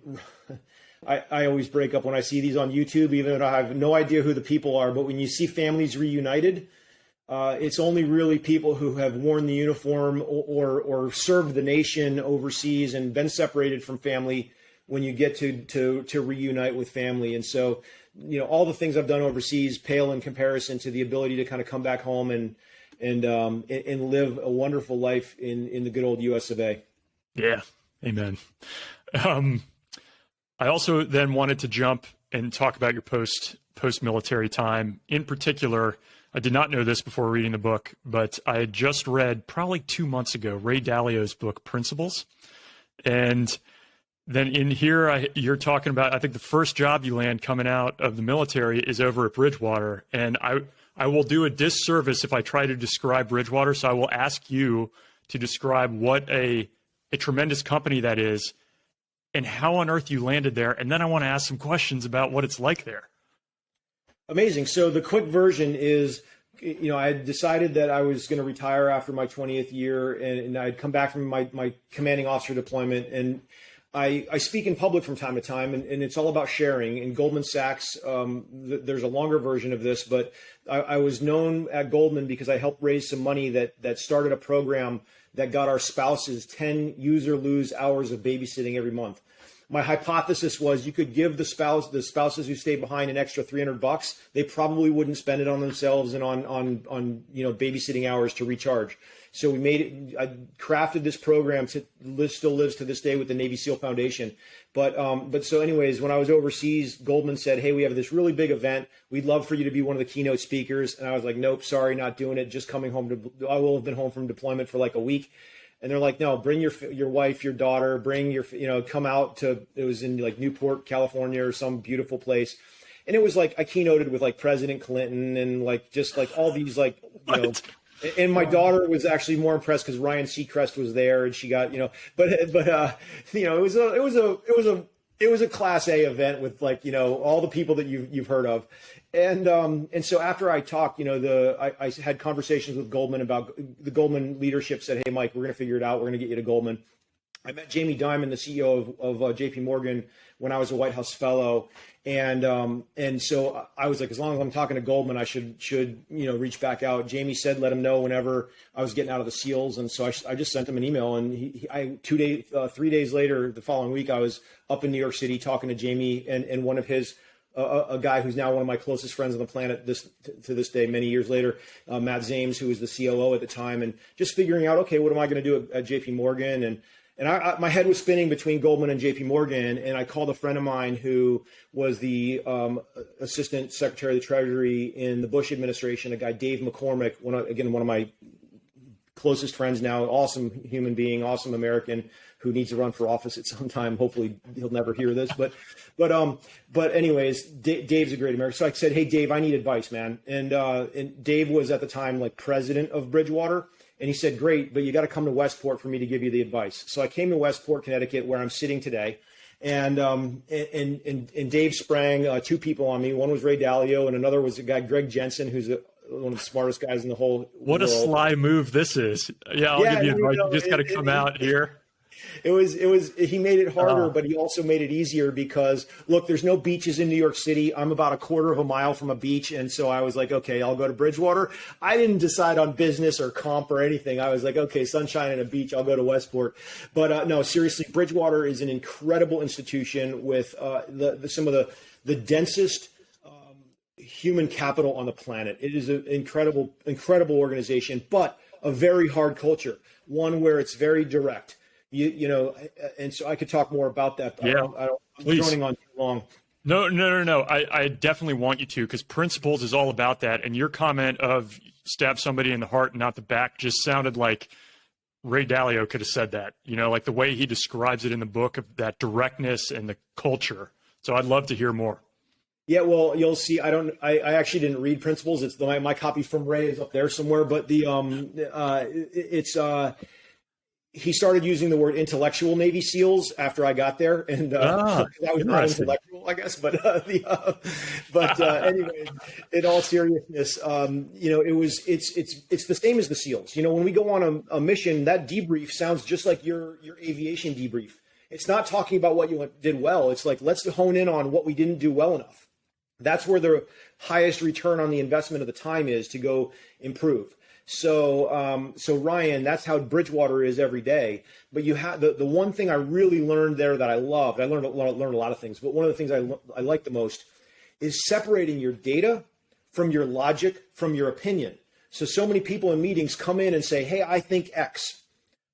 I always break up when I see these on YouTube, even though I have no idea who the people are. But when you see families reunited, it's only really people who have worn the uniform or served the nation overseas and been separated from family when you get to reunite with family. And so, all the things I've done overseas pale in comparison to the ability to kind of come back home and live a wonderful life in the good old US of A. Yeah. Amen. I also then wanted to jump and talk about your post-military time. In particular, I did not know this before reading the book, but I had just read probably 2 months ago, Ray Dalio's book, Principles. And then in here, you're talking about, I think the first job you land coming out of the military is over at Bridgewater. And I will do a disservice if I try to describe Bridgewater. So I will ask you to describe what a tremendous company that is and how on earth you landed there. And then I want to ask some questions about what it's like there. Amazing. So the quick version is, I had decided that I was going to retire after my 20th year, and I'd come back from my commanding officer deployment. And I speak in public from time to time, and it's all about sharing. In Goldman Sachs, there's a longer version of this, but I was known at Goldman because I helped raise some money that started a program that got our spouses 10 use-or-lose hours of babysitting every month. My hypothesis was you could give the spouses who stay behind an extra $300. They probably wouldn't spend it on themselves and on babysitting hours to recharge. So we made it. I crafted this program still lives to this day with the Navy SEAL Foundation. But so anyways, when I was overseas, Goldman said, "Hey, we have this really big event. We'd love for you to be one of the keynote speakers." And I was like, "Nope, sorry, not doing it. Just coming home I will have been home from deployment for like a week." And they're like, "No, bring your wife, your daughter, bring your, come out to," it was in like Newport, California or some beautiful place. And it was like, I keynoted with like President Clinton and like, just like all these like, and my daughter was actually more impressed because Ryan Seacrest was there and she got, it was a Class A event with like, all the people that you've heard of. And so after I talked, I had conversations with Goldman about the Goldman leadership said, "Hey, Mike, we're going to figure it out. We're going to get you to Goldman." I met Jamie Dimon, the CEO of JP Morgan, when I was a White House fellow. And so I was like, as long as I'm talking to Goldman, I should reach back out. Jamie said, let him know whenever I was getting out of the SEALs. And so I just sent him an email, and 3 days later, the following week, I was up in New York City talking to Jamie and one of his, a guy who's now one of my closest friends on the planet to this day, many years later, Matt Zames, who was the COO at the time, and just figuring out, okay, what am I going to do at JP Morgan? And my head was spinning between Goldman and JP Morgan, and I called a friend of mine who was the Assistant Secretary of the Treasury in the Bush administration, a guy, Dave McCormick, one of my closest friends now, awesome human being, awesome American who needs to run for office at some time. Hopefully he'll never hear this, but anyways, Dave's a great American. So I said, "Hey, Dave, I need advice, man." And Dave was at the time like president of Bridgewater. And he said, "Great, but you got to come to Westport for me to give you the advice." So I came to Westport, Connecticut, where I'm sitting today. And Dave sprang two people on me. One was Ray Dalio, and another was a guy, Greg Jensen, who's one of the smartest guys in the whole What world. A sly move this is. Yeah, I'll give you advice. You just got to come out here. He made it harder, but he also made it easier because, look, there's no beaches in New York City. I'm about a quarter of a mile from a beach. And so I was like, okay, I'll go to Bridgewater. I didn't decide on business or comp or anything. I was like, okay, sunshine and a beach, I'll go to Westport. But no, seriously, Bridgewater is an incredible institution with some of the densest human capital on the planet. It is an incredible organization, but a very hard culture, one where it's very direct. And so I could talk more about that, but yeah, I'm droning on too long. No. I definitely want you to, because Principles is all about that. And your comment of stab somebody in the heart, not the back, just sounded like Ray Dalio could have said that, like the way he describes it in the book, of that directness and the culture. So I'd love to hear more. Yeah, well, you'll see. I actually didn't read Principles. It's my copy from Ray is up there somewhere. But it's he started using the word intellectual Navy SEALs after I got there, and 'cause I was not interesting. intellectual, I guess. But anyway, in all seriousness, it's the same as the SEALs. When we go on a mission, that debrief sounds just like your aviation debrief. It's not talking about what you did well. It's like, let's hone in on what we didn't do well enough. That's where the highest return on the investment of the time is to go improve. So Ryan, that's how Bridgewater is every day. But you have the one thing I really learned there that I loved. I learned a lot of things, but one of the things I like the most is separating your data from your logic, from your opinion. So many people in meetings come in and say, hey, I think X.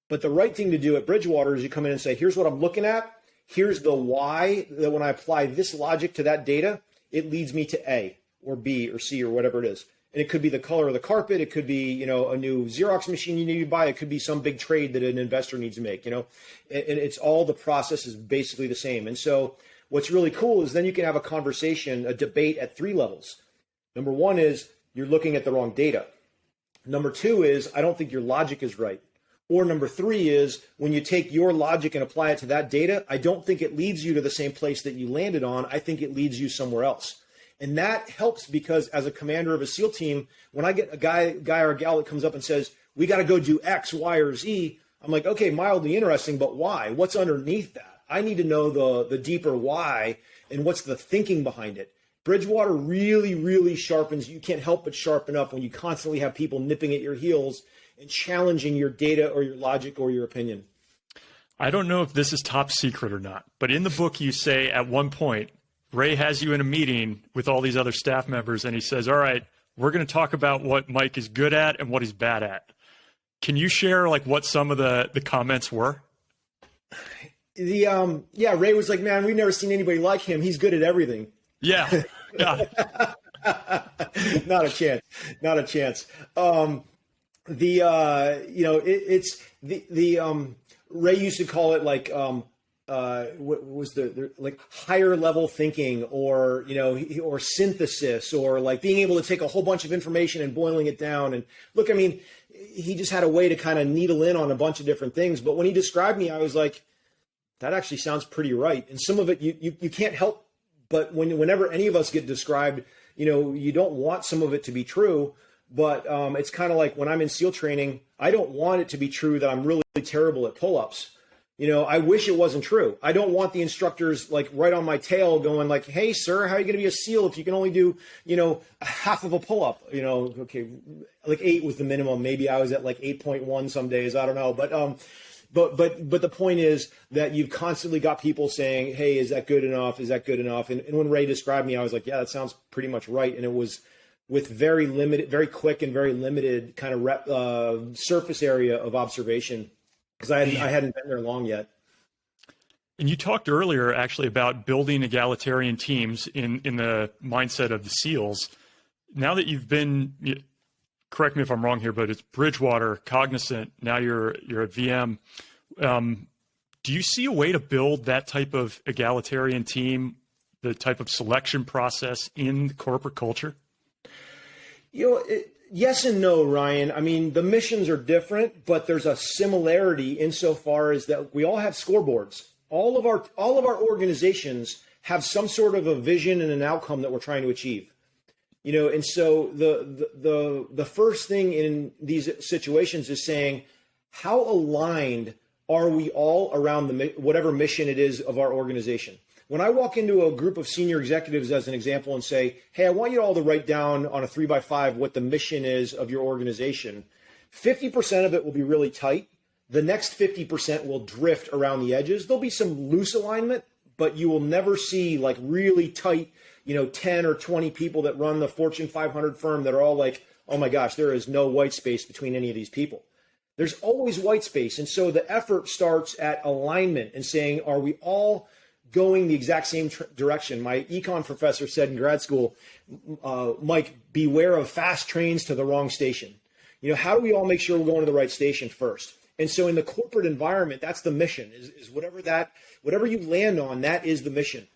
But the right thing to do at Bridgewater is you come in and say, here's what I'm looking at. Here's the why, that when I apply this logic to that data, it leads me to A or B or C or whatever it is. And it could be the color of the carpet. It could be, a new Xerox machine you need to buy. It could be some big trade that an investor needs to make, and it's all, the process is basically the same. And so what's really cool is then you can have a conversation, a debate at three levels. Number one is you're looking at the wrong data. Number two is, I don't think your logic is right. Or number three is, when you take your logic and apply it to that data, I don't think it leads you to the same place that you landed on. I think it leads you somewhere else. And that helps because as a commander of a SEAL team, when I get a guy or a gal that comes up and says, we got to go do X, Y, or Z, I'm like, okay, mildly interesting, but why? What's underneath that? I need to know the deeper why and what's the thinking behind it. Bridgewater really, really sharpens. You can't help but sharpen up when you constantly have people nipping at your heels and challenging your data or your logic or your opinion. I don't know if this is top secret or not, but in the book you say at one point, Ray has you in a meeting with all these other staff members and he says, all right, we're going to talk about what Mike is good at and what he's bad at. Can you share what some of the comments were? Ray was like, man, we've never seen anybody like him. He's good at everything. Yeah. Yeah. Not a chance. Not a chance. Ray used to call it what was the higher level thinking or synthesis or being able to take a whole bunch of information and boiling it down. And look, I mean, he just had a way to kind of needle in on a bunch of different things. But when he described me, I was like, that actually sounds pretty right. And some of it you can't help, but whenever any of us get described, you don't want some of it to be true. But it's kind of like when I'm in SEAL training, I don't want it to be true that I'm really terrible at pull-ups. I wish it wasn't true. I don't want the instructors right on my tail going hey, sir, how are you going to be a SEAL if you can only do, half of a pull-up? Okay, 8 was the minimum. Maybe I was at 8.1 some days. I don't know. But the point is that you've constantly got people saying, hey, is that good enough? Is that good enough? And when Ray described me, I was like, yeah, that sounds pretty much right. And it was with very limited, very quick and very limited kind of surface area of observation. Because I hadn't been there long yet. And you talked earlier actually about building egalitarian teams in the mindset of the SEALs. Now that you've been, correct me if I'm wrong here, but it's Bridgewater, Cognizant, now you're at VM. Do you see a way to build that type of egalitarian team, the type of selection process in corporate culture? Yes and no, Ryan. I mean, the missions are different, but there's a similarity insofar as that we all have scoreboards. All of our organizations have some sort of a vision and an outcome that we're trying to achieve. And so the first thing in these situations is saying, how aligned are we all around whatever mission it is of our organization? When I walk into a group of senior executives, as an example, and say, hey, I want you all to write down on a 3x5 what the mission is of your organization, 50% of it will be really tight. The next 50% will drift around the edges. There'll be some loose alignment, but you will never see really tight, 10 or 20 people that run the Fortune 500 firm that are all oh my gosh, there is no white space between any of these people. There's always white space. And so the effort starts at alignment and saying, are we all going the exact same direction? My econ professor said in grad school, Mike, beware of fast trains to the wrong station. How do we all make sure we're going to the right station first? And so in the corporate environment, that's the mission is whatever you land on, that is the mission.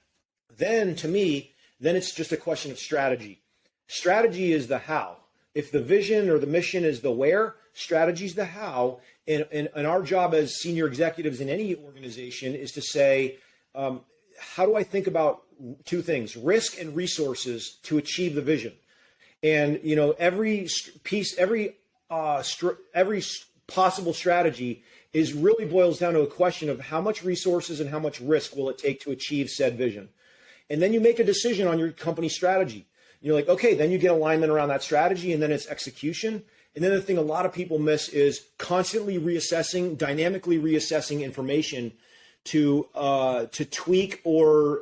Then to me, then it's just a question of strategy. Strategy is the how. If the vision or the mission is the where, strategy is the how. And our job as senior executives in any organization is to say, how do I think about two things, risk and resources to achieve the vision? And, every possible strategy really boils down to a question of how much resources and how much risk will it take to achieve said vision. And then you make a decision on your company strategy. You're like, okay, then you get alignment around that strategy, and then it's execution. And then the thing a lot of people miss is constantly reassessing, dynamically reassessing information to tweak or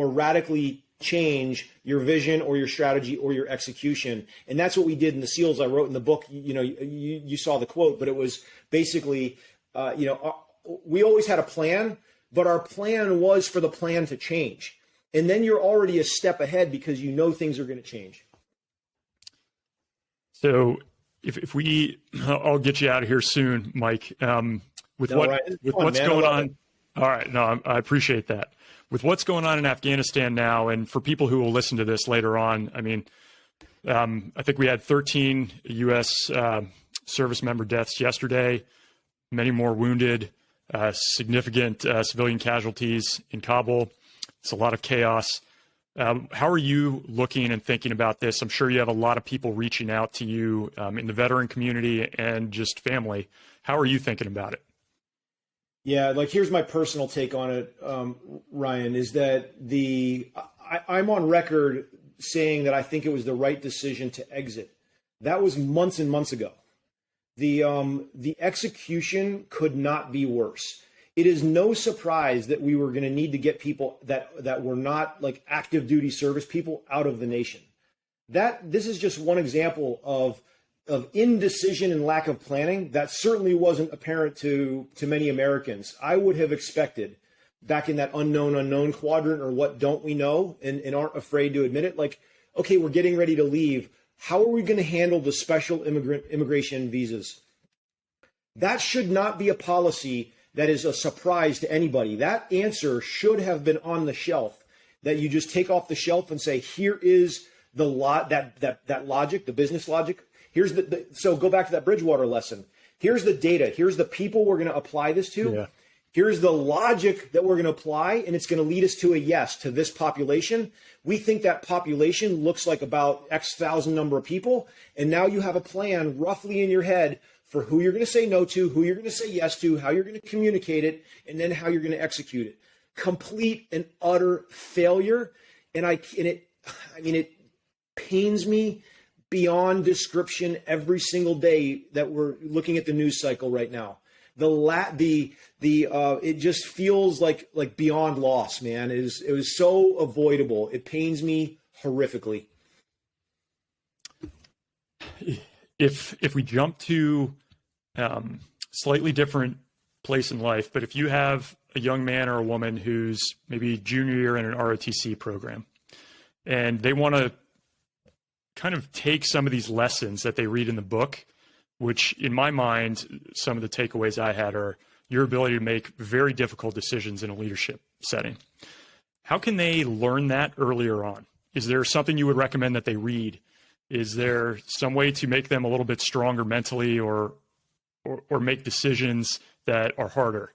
radically change your vision or your strategy or your execution. And that's what we did in the SEALs. I wrote in the book, you saw the quote, but it was basically, we always had a plan, but our plan was for the plan to change. And then you're already a step ahead because things are going to change. So I'll get you out of here soon, Mike. What's going on? All right. No, I appreciate that. With what's going on in Afghanistan now, and for people who will listen to this later on, I think we had 13 U.S. Service member deaths yesterday, many more wounded, significant civilian casualties in Kabul. It's a lot of chaos. How are you looking and thinking about this? I'm sure you have a lot of people reaching out to you in the veteran community and just family. How are you thinking about it? Yeah, here's my personal take on it, Ryan, is that I'm on record saying that I think it was the right decision to exit. That was months and months ago. The execution could not be worse. It is no surprise that we were going to need to get people that were not active duty service people out of the nation. This is just one example of indecision and lack of planning that certainly wasn't apparent to many Americans. I would have expected, back in that unknown quadrant, or what don't we know, and aren't afraid to admit it, okay, we're getting ready to leave. How are we going to handle the special immigration visas? That should not be a policy that is a surprise to anybody. That answer should have been on the shelf, that you just take off the shelf and say, here is the that logic, the business logic. Here's so go back to that Bridgewater lesson. Here's the data. Here's the people we're going to apply this to. Yeah. Here's the logic that we're going to apply, and it's going to lead us to a yes to this population. We think that population looks like about X thousand number of people, and now you have a plan roughly in your head for who you're going to say no to, who you're going to say yes to, how you're going to communicate it, and then how you're going to execute it. Complete and utter failure, and it pains me beyond description every single day that we're looking at the news cycle right now. It just feels like beyond loss, man. It was so avoidable. It pains me horrifically. If we jump to slightly different place in life, but if you have a young man or a woman who's maybe junior year in an ROTC program, and they want to kind of take some of these lessons that they read in the book, which in my mind, some of the takeaways I had are your ability to make very difficult decisions in a leadership setting. How can they learn that earlier on? Is there something you would recommend that they read? Is there some way to make them a little bit stronger mentally or make decisions that are harder?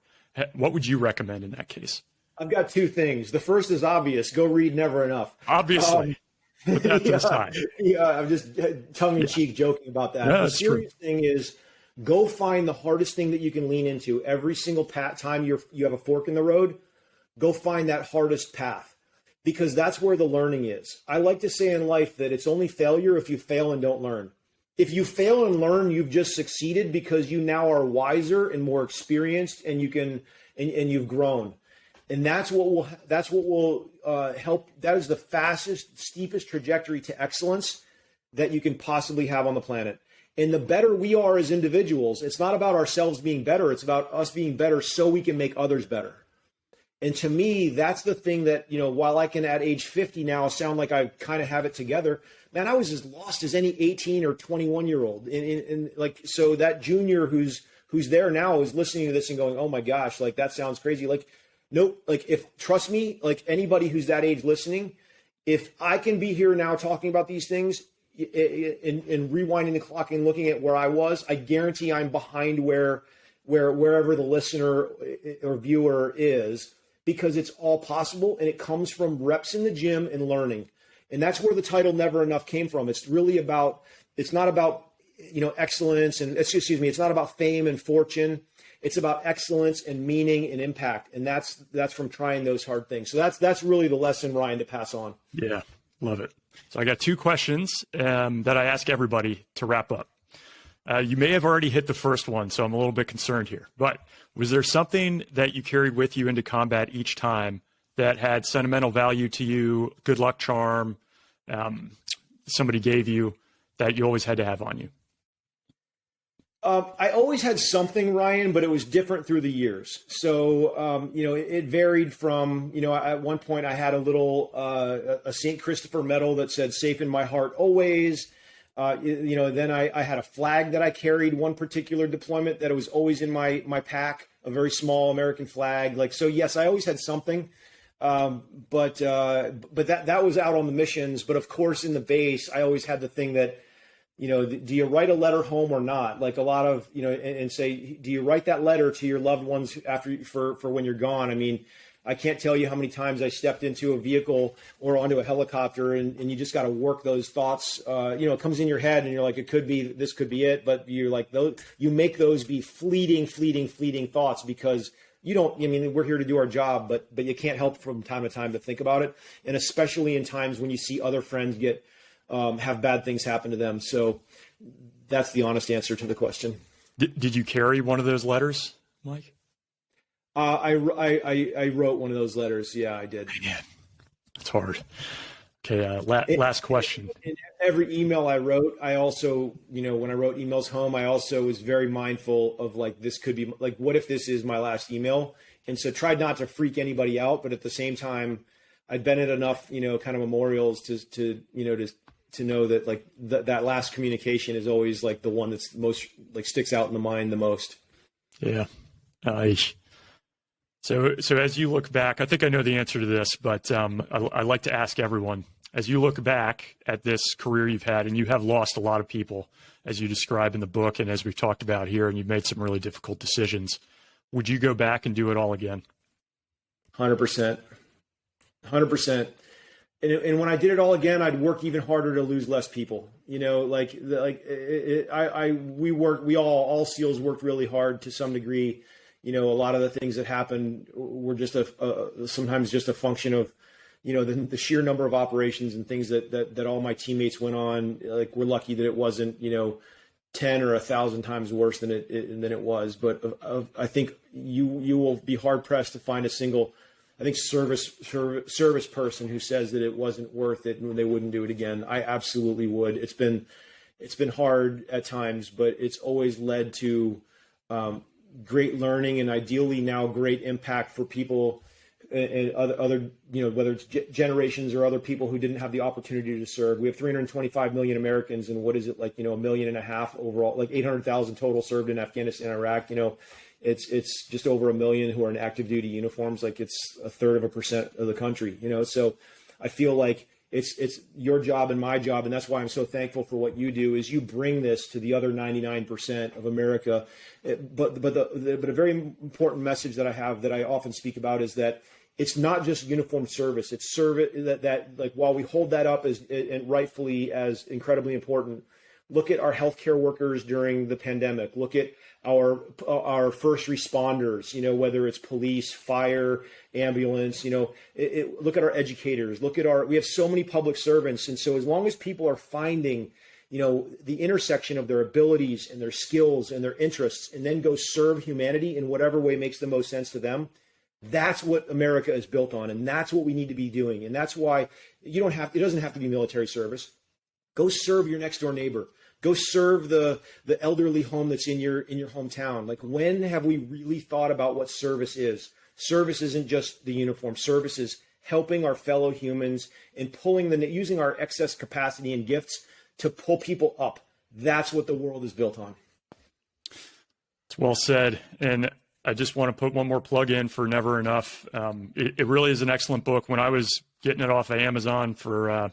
What would you recommend in that case? I've got two things. The first is obvious. Go read Never Enough. Obviously. Put that to the side. Yeah, I'm just tongue-in-cheek joking about that. No, the serious thing is go find the hardest thing that you can lean into. Every single time you have a fork in the road, go find that hardest path, because that's where the learning is. I like to say in life that it's only failure if you fail and don't learn. If you fail and learn, you've just succeeded because you now are wiser and more experienced, and and you've grown. And that's what will help. That is the fastest, steepest trajectory to excellence that you can possibly have on the planet. And the better we are as individuals, it's not about ourselves being better. It's about us being better so we can make others better. And to me, that's the thing that, while I can at age 50 now sound like I kind of have it together, man, I was as lost as any 18 or 21-year-old. And so that junior who's there now is listening to this and going, oh my gosh, that sounds crazy. Nope. Trust me, anybody who's that age listening, if I can be here now talking about these things and rewinding the clock and looking at where I was, I guarantee I'm behind wherever the listener or viewer is, because it's all possible, and it comes from reps in the gym and learning. And that's where the title Never Enough came from. It's really about, it's not about, excellence and, excuse me, it's not about fame and fortune. It's about excellence and meaning and impact. And that's from trying those hard things. So that's really the lesson, Ryan, to pass on. Yeah, love it. So I got two questions that I ask everybody to wrap up. You may have already hit the first one, so I'm a little bit concerned here. But was there something that you carried with you into combat each time that had sentimental value to you, good luck charm, somebody gave you, that you always had to have on you? I always had something, Ryan, but it was different through the years. So, it varied from, at one point I had a little, a St. Christopher medal that said "Safe in my heart always." Then I had a flag that I carried one particular deployment that was always in my pack, a very small American flag. So yes, I always had something. But that was out on the missions. But of course, in the base, I always had the thing that, do you write a letter home or not? Like a lot of, and say, do you write that letter to your loved ones for when you're gone? I mean, I can't tell you how many times I stepped into a vehicle or onto a helicopter and you just got to work those thoughts. It comes in your head and you're like, this could be it. But you're like, you make those be fleeting thoughts, because we're here to do our job, but you can't help from time to time to think about it. And especially in times when you see other friends have bad things happen to them. So that's the honest answer to the question. Did you carry one of those letters, Mike? I wrote one of those letters. Yeah, I did. Man, it's hard. Okay. Last question. In every email I wrote, I also, when I wrote emails home, I also was very mindful of this could be what if this is my last email? And so tried not to freak anybody out, but at the same time, I'd been at enough, kind of memorials to know that that last communication is always the one that's most sticks out in the mind the most. Yeah. So as you look back, I think I know the answer to this, but I like to ask everyone, as you look back at this career you've had, and you have lost a lot of people, as you describe in the book and as we've talked about here, and you've made some really difficult decisions, would you go back and do it all again? 100%. 100%. And when I did it all again, I'd work even harder to lose less people. All SEALs worked really hard to some degree. A lot of the things that happened were just sometimes just a function of, the sheer number of operations and things that all my teammates went on. We're lucky that it wasn't, 10 or 1,000 times worse than it was. But I think you will be hard pressed to find a single, service person who says that it wasn't worth it and they wouldn't do it again. I absolutely would. It's been hard at times, but it's always led to great learning and ideally now great impact for people and other whether it's generations or other people who didn't have the opportunity to serve. We have 325 million Americans, and what is it, 1.5 million overall, 800,000 total served in Afghanistan and Iraq. It's just over 1 million who are in active duty uniforms. It's 1/3% of the country, so I feel like it's your job and my job. And that's why I'm so thankful for what you do, is you bring this to the other 99% of America. But a very important message that I have that I often speak about is that it's not just uniformed service. It's service that while we hold that up as and rightfully as incredibly important, look at our healthcare workers during the pandemic. Look at our first responders, whether it's police, fire, ambulance, look at our educators, we have so many public servants. And so as long as people are finding, the intersection of their abilities and their skills and their interests, and then go serve humanity in whatever way makes the most sense to them, that's what America is built on. And that's what we need to be doing. And that's why it doesn't have to be military service. Go serve your next door neighbor. Go serve the elderly home that's in your hometown. When have we really thought about what service is? Service isn't just the uniform. Service is helping our fellow humans and using our excess capacity and gifts to pull people up. That's what the world is built on. It's well said. And I just want to put one more plug in for Never Enough. It really is an excellent book. When I was getting it off of Amazon for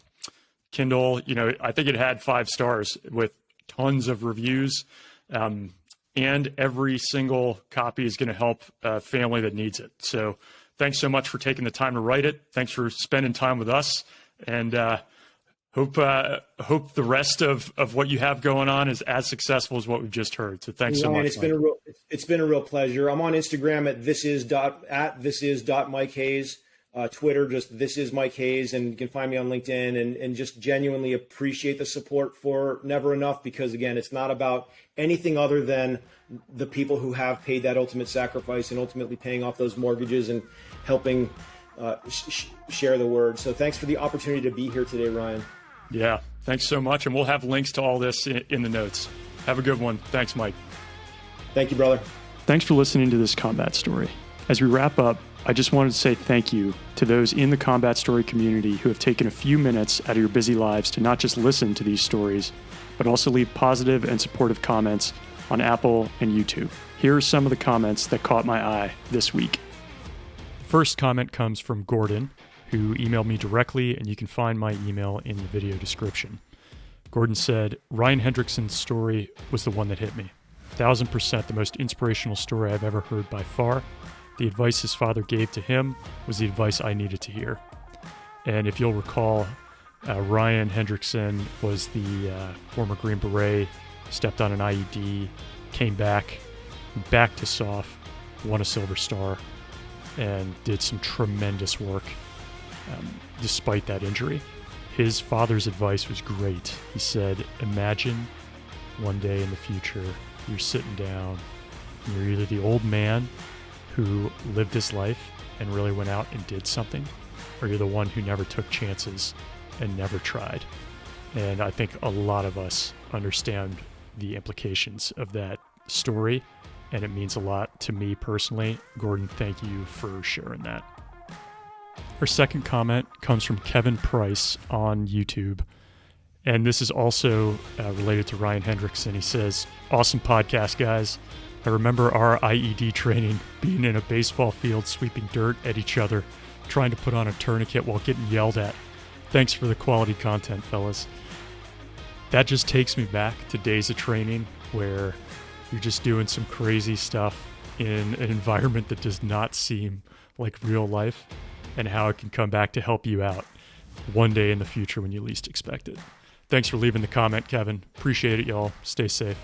Kindle. I think it had 5 stars with tons of reviews. And every single copy is going to help a family that needs it. So thanks so much for taking the time to write it. Thanks for spending time with us. And hope the rest of what you have going on is as successful as what we've just heard. So thanks so much. It's been a real pleasure. I'm on Instagram at this is.mike hayes. Twitter, just this is Mike Hayes, and you can find me on LinkedIn, and just genuinely appreciate the support for Never Enough, because again, it's not about anything other than the people who have paid that ultimate sacrifice and ultimately paying off those mortgages and helping share the word. So thanks for the opportunity to be here today, Ryan. Yeah, thanks so much. And we'll have links to all this in the notes. Have a good one. Thanks, Mike. Thank you, brother. Thanks for listening to this combat story. As we wrap up, I just wanted to say thank you to those in the combat story community who have taken a few minutes out of your busy lives to not just listen to these stories, but also leave positive and supportive comments on Apple and YouTube. Here are some of the comments that caught my eye this week. The first comment comes from Gordon, who emailed me directly, and you can find my email in the video description. Gordon said, Ryan Hendrickson's story was the one that hit me. 1000% the most inspirational story I've ever heard by far. The advice his father gave to him was the advice I needed to hear. And if you'll recall, Ryan Hendrickson was the former Green Beret, stepped on an IED, came back to SOF, won a Silver Star, and did some tremendous work despite that injury. His father's advice was great. He said, imagine one day in the future, you're sitting down, and you're either the old man who lived his life and really went out and did something, or you're the one who never took chances and never tried. And I think a lot of us understand the implications of that story, and it means a lot to me personally. Gordon, thank you for sharing that. Our second comment comes from Kevin Price on YouTube, and this is also related to Ryan Hendrickson. He says, awesome podcast, guys. I remember our IED training, being in a baseball field, sweeping dirt at each other, trying to put on a tourniquet while getting yelled at. Thanks for the quality content, fellas. That just takes me back to days of training where you're just doing some crazy stuff in an environment that does not seem like real life, and how it can come back to help you out one day in the future when you least expect it. Thanks for leaving the comment, Kevin. Appreciate it, y'all. Stay safe.